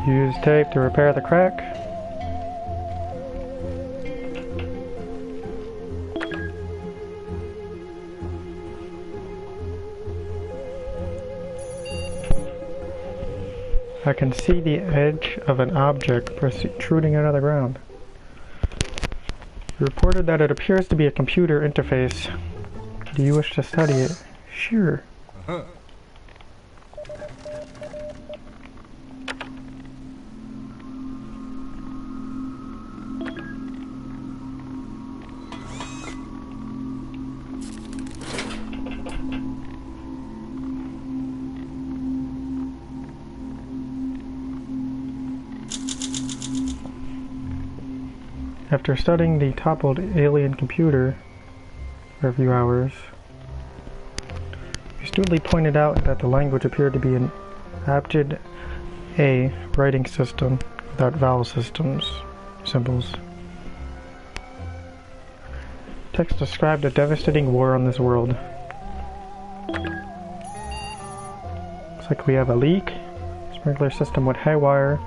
Use tape to repair the crack. I can see the edge of an object protruding out of the ground. You reported that it appears to be a computer interface. Do you wish to study it? Sure. After studying the toppled alien computer for a few hours, you astutely pointed out that the language appeared to be an Abjad A writing system without vowel symbols. Text described a devastating war on this world. Looks like we have a leak. Sprinkler system went haywire.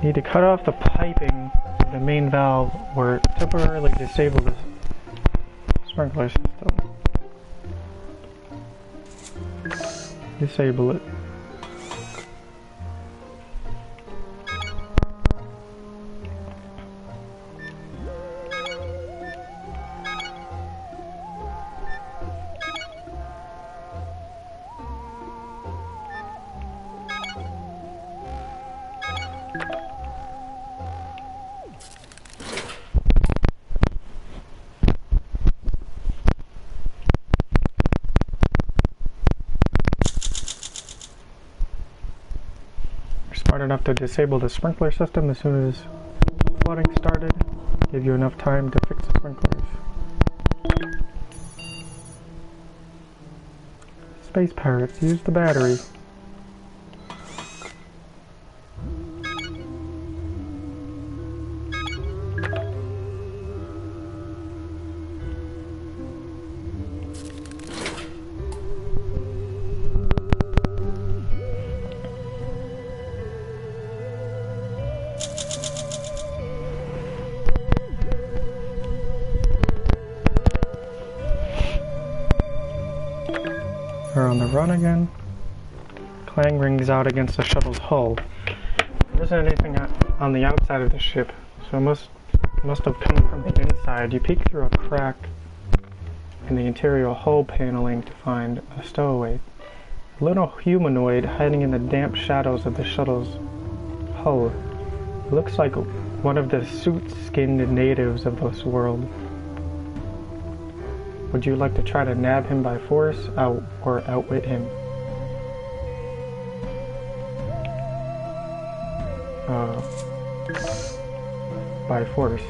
Need to cut off the piping of the main valve or temporarily disable the sprinkler system. Disable it. Smart enough to disable the sprinkler system as soon as flooding started. Give you enough time to fix the sprinklers. Space pirates, use the battery. We're on the run again. Clang rings out against the shuttle's hull. There isn't anything on the outside of the ship, so it must have come from the inside. You peek through a crack in the interior hull paneling to find a stowaway. A little humanoid hiding in the damp shadows of the shuttle's hull. It looks like one of the suit-skinned natives of this world. Would you like to try to nab him by force or outwit him? By force.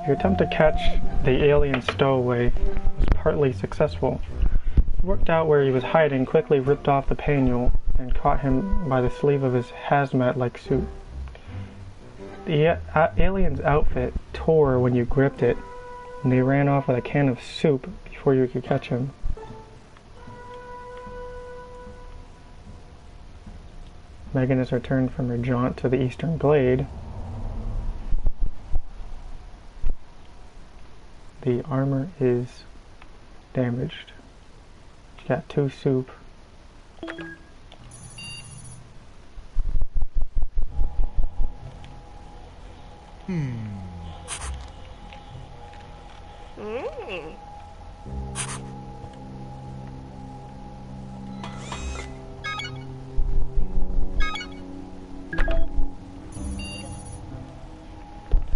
Your attempt to catch the alien stowaway was partly successful. He worked out where he was hiding, quickly ripped off the pannier, and caught him by the sleeve of his hazmat-like suit. The alien's outfit tore when you gripped it, and he ran off with a can of soup before you could catch him. Megan has returned from her jaunt to the eastern glade. The armor is damaged. She got 2 soup.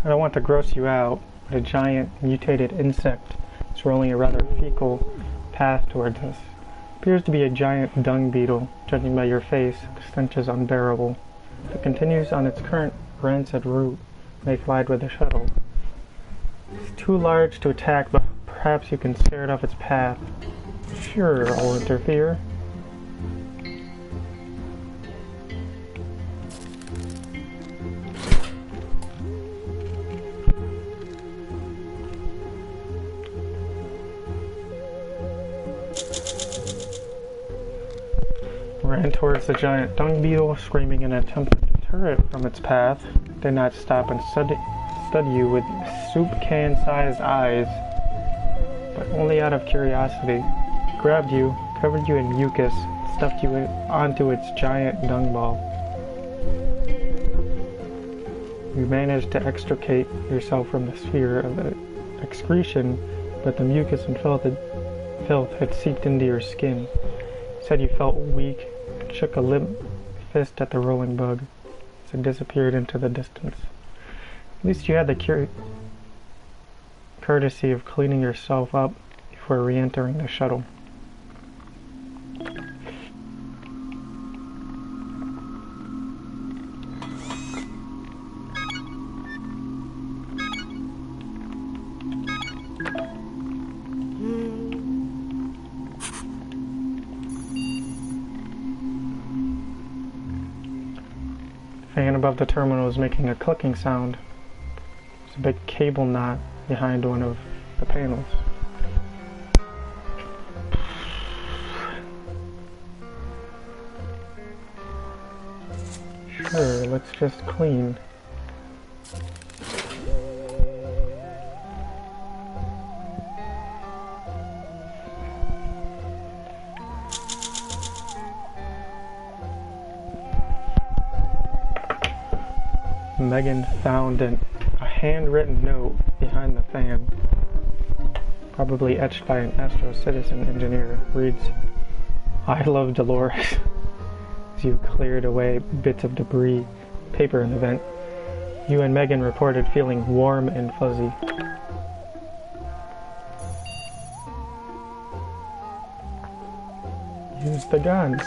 I don't want to gross you out, but a giant mutated insect is rolling a rather fecal path towards us. Appears to be a giant dung beetle. Judging by your face, the stench is unbearable. If it continues on its current rancid route, it may collide with the shuttle. It's too large to attack, but perhaps you can scare it off its path. Sure, I'll interfere. Ran towards the giant dung beetle, screaming in an attempt to deter it from its path. Did not stop and study you with soup can-sized eyes, but only out of curiosity. Grabbed you, covered you in mucus, stuffed you onto its giant dung ball. You managed to extricate yourself from the sphere of excretion, but the mucus and filth had seeped into your skin. You said you felt weak, shook a limp fist at the rolling bug as it disappeared into the distance. At least you had the courtesy of cleaning yourself up before re-entering the shuttle. The fan above the terminal is making a clicking sound. There's a big cable knot behind one of the panels. Sure, let's just clean. Megan found a handwritten note behind the fan, probably etched by an Astro Citizen engineer. It reads, "I love Dolores." As you cleared away bits of debris, paper in the vent, you and Megan reported feeling warm and fuzzy. Use the gun.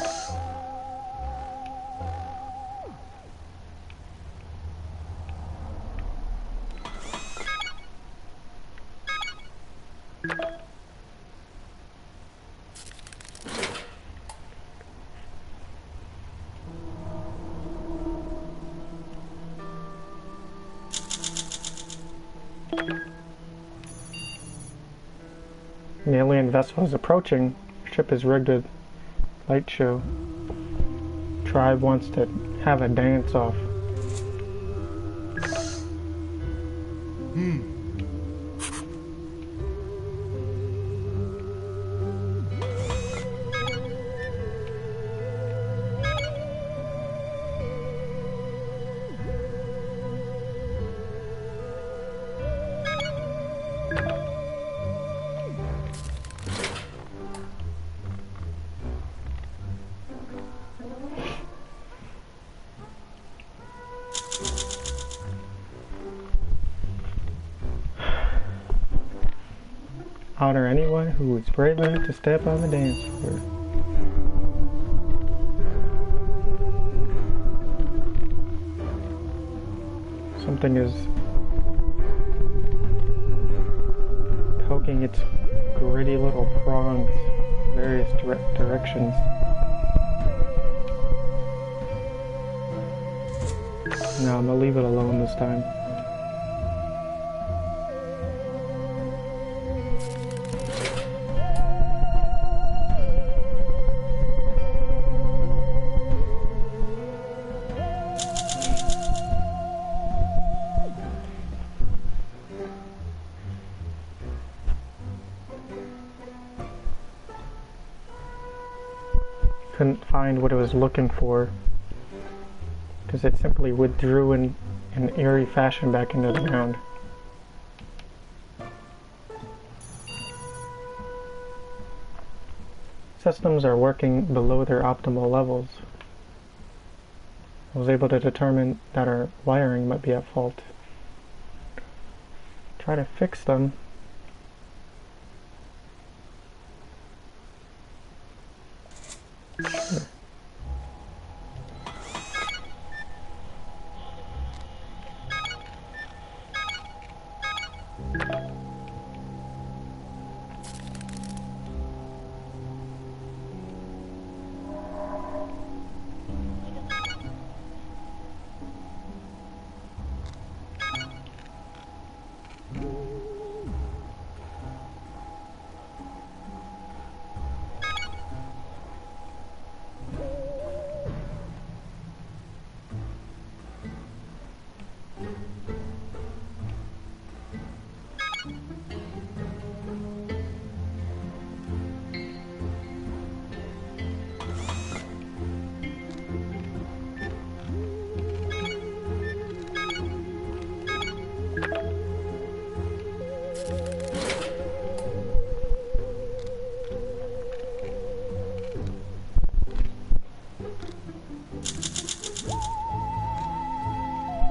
An alien vessel is approaching. Ship is rigged with light show. Tribe wants to have a dance off. Honor anyone who is brave enough to step on the dance floor. Something is poking its gritty little prongs, various directions. No, I'm gonna leave it alone this time. Couldn't find what it was looking for because it simply withdrew in an eerie fashion back into the ground. Systems are working below their optimal levels. I was able to determine that our wiring might be at fault. Try to fix them. Sure.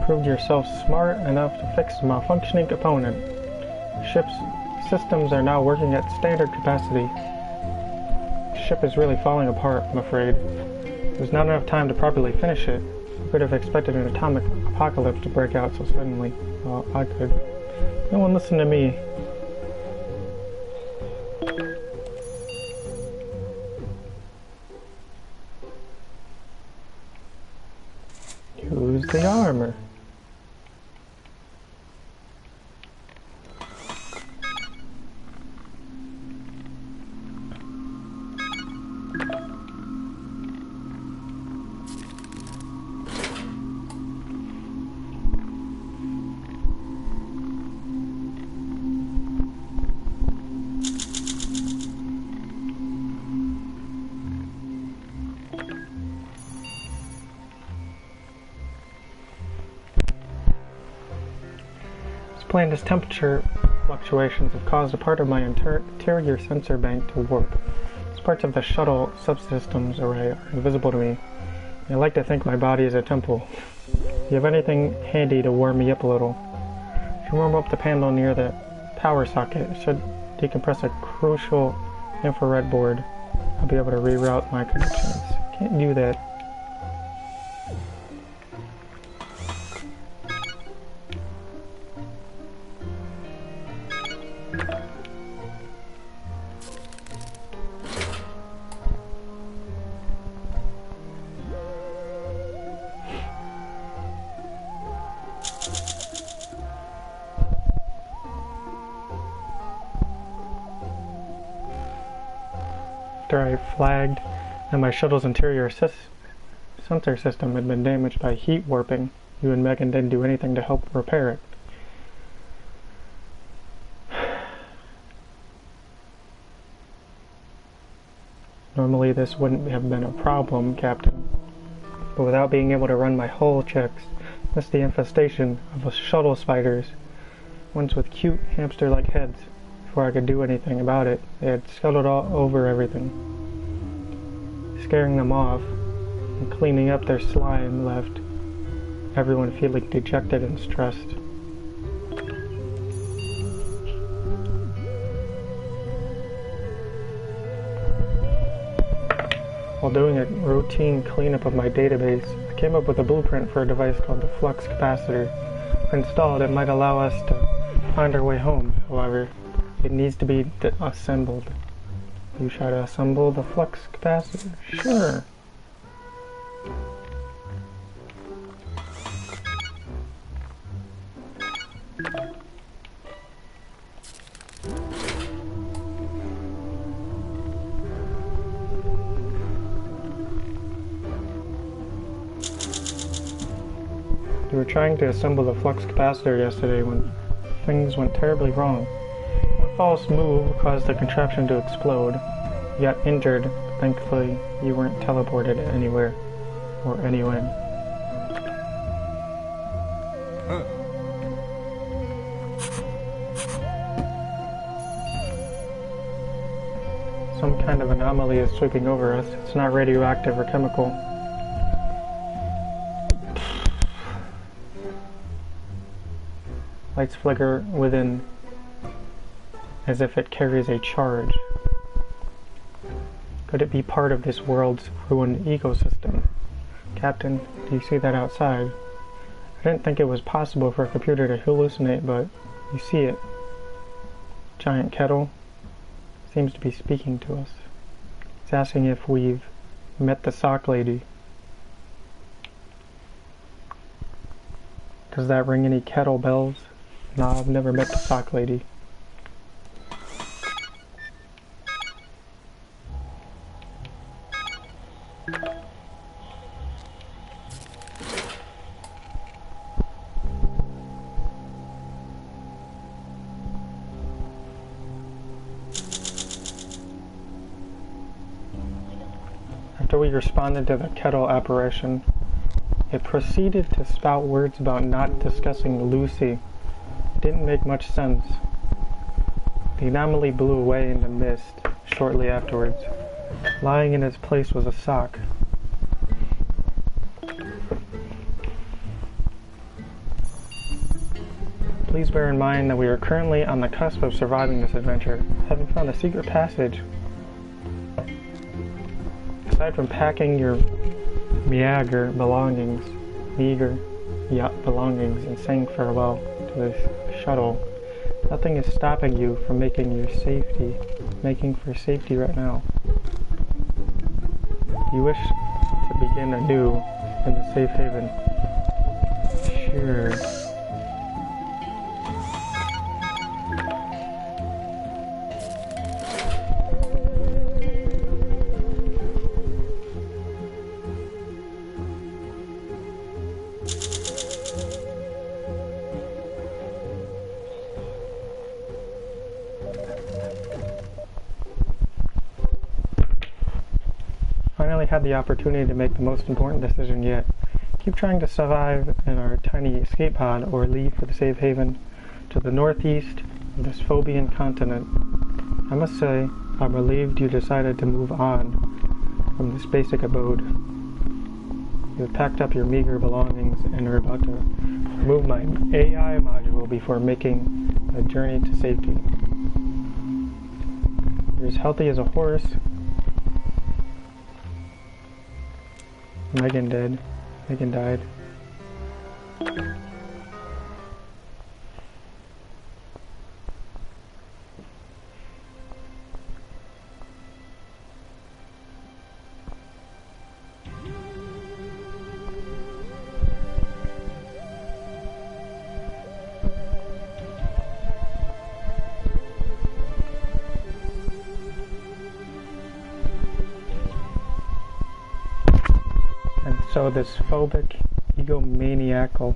Proved yourself smart enough to fix a malfunctioning component. Ship's systems are now working at standard capacity. The ship is really falling apart, I'm afraid. There's not enough time to properly finish it. I could have expected an atomic apocalypse to break out so suddenly. Well, I could. No one listened to me. Use the armor. Planet's temperature fluctuations have caused a part of my interior sensor bank to warp. These parts of the shuttle subsystems array are invisible to me. I like to think my body is a temple. Do you have anything handy to warm me up a little? If you warm up the panel near the power socket, it should decompress a crucial infrared board. I'll be able to reroute my connections. Can't do that. After I flagged that my shuttle's interior sensor system had been damaged by heat warping, you and Megan didn't do anything to help repair it. Normally this wouldn't have been a problem, Captain, but without being able to run my hull checks, missed the infestation of shuttle spiders, ones with cute hamster-like heads. Before I could do anything about it, they had scuttled all over everything. Scaring them off and cleaning up their slime left everyone feeling dejected and stressed. While doing a routine cleanup of my database, I came up with a blueprint for a device called the flux capacitor. If installed, it might allow us to find our way home, however. It needs to be assembled. You try to assemble the flux capacitor? Sure. You were trying to assemble the flux capacitor yesterday when things went terribly wrong. One false move caused the contraption to explode. You got injured, but thankfully you weren't teleported anywhere or anywhen. Some kind of anomaly is sweeping over us. It's not radioactive or chemical. Lights flicker within as if it carries a charge. Could it be part of this world's ruined ecosystem? Captain, do you see that outside? I didn't think it was possible for a computer to hallucinate, but you see it. Giant kettle seems to be speaking to us. It's asking if we've met the sock lady. Does that ring any kettle bells? No, I've never met the sock lady. After we responded to the kettle apparition, it proceeded to spout words about not discussing Lucy. It didn't make much sense. The anomaly blew away into mist shortly afterwards. Lying in its place was a sock. Please bear in mind that we are currently on the cusp of surviving this adventure, having found a secret passage. Aside from packing your meager belongings and saying farewell to this shuttle, nothing is stopping you from making for safety right now. You wish to begin anew in the safe haven? Sure. Finally had the opportunity to make the most important decision yet. Keep trying to survive in our tiny escape pod or leave for the safe haven to the northeast of this Phobian continent. I must say, I'm relieved you decided to move on from this basic abode. You have packed up your meager belongings and are about to remove my AI module before making the journey to safety. You're as healthy as a horse. Megan died. So this phobic, egomaniacal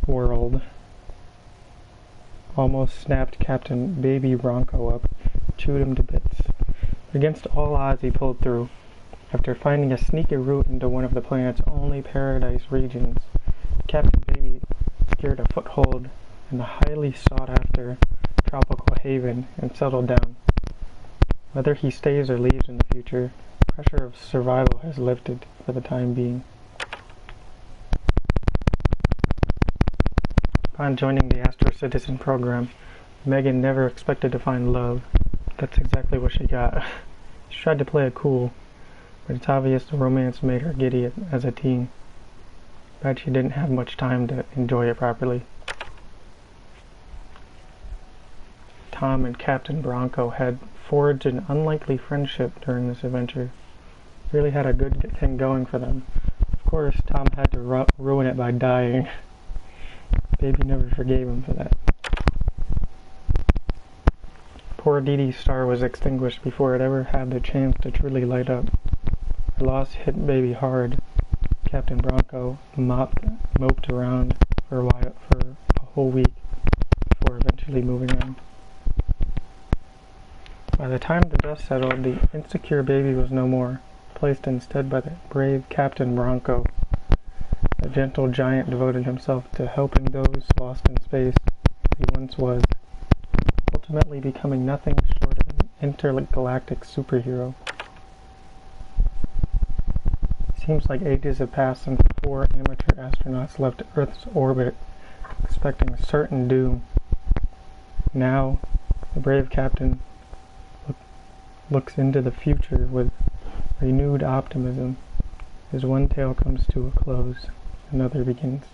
world almost snapped Captain Baby Ronco up, chewed him to bits. Against all odds he pulled through. After finding a sneaky route into one of the planet's only paradise regions, Captain Baby secured a foothold in the highly sought-after tropical haven and settled down. Whether he stays or leaves in the future, the pressure of survival has lifted for the time being. Upon joining the Astro Citizen program, Megan never expected to find love. That's exactly what she got. She tried to play it cool, but it's obvious the romance made her giddy as a teen. Bet she didn't have much time to enjoy it properly. Tom and Captain Bronco had forged an unlikely friendship during this adventure. Really had a good thing going for them. Of course, Tom had to ruin it by dying. Baby never forgave him for that. Poor Dee Dee's star was extinguished before it ever had the chance to truly light up. Her loss hit Baby hard. Captain Bronco moped around for a whole week before eventually moving on. By the time the dust settled, the insecure Baby was no more, placed instead by the brave Captain Bronco. The gentle giant devoted himself to helping those lost in space as he once was, ultimately becoming nothing short of an intergalactic superhero. Seems like ages have passed since the 4 amateur astronauts left Earth's orbit, expecting certain doom. Now, the brave captain looks into the future with renewed optimism. As one tale comes to a close, another begins.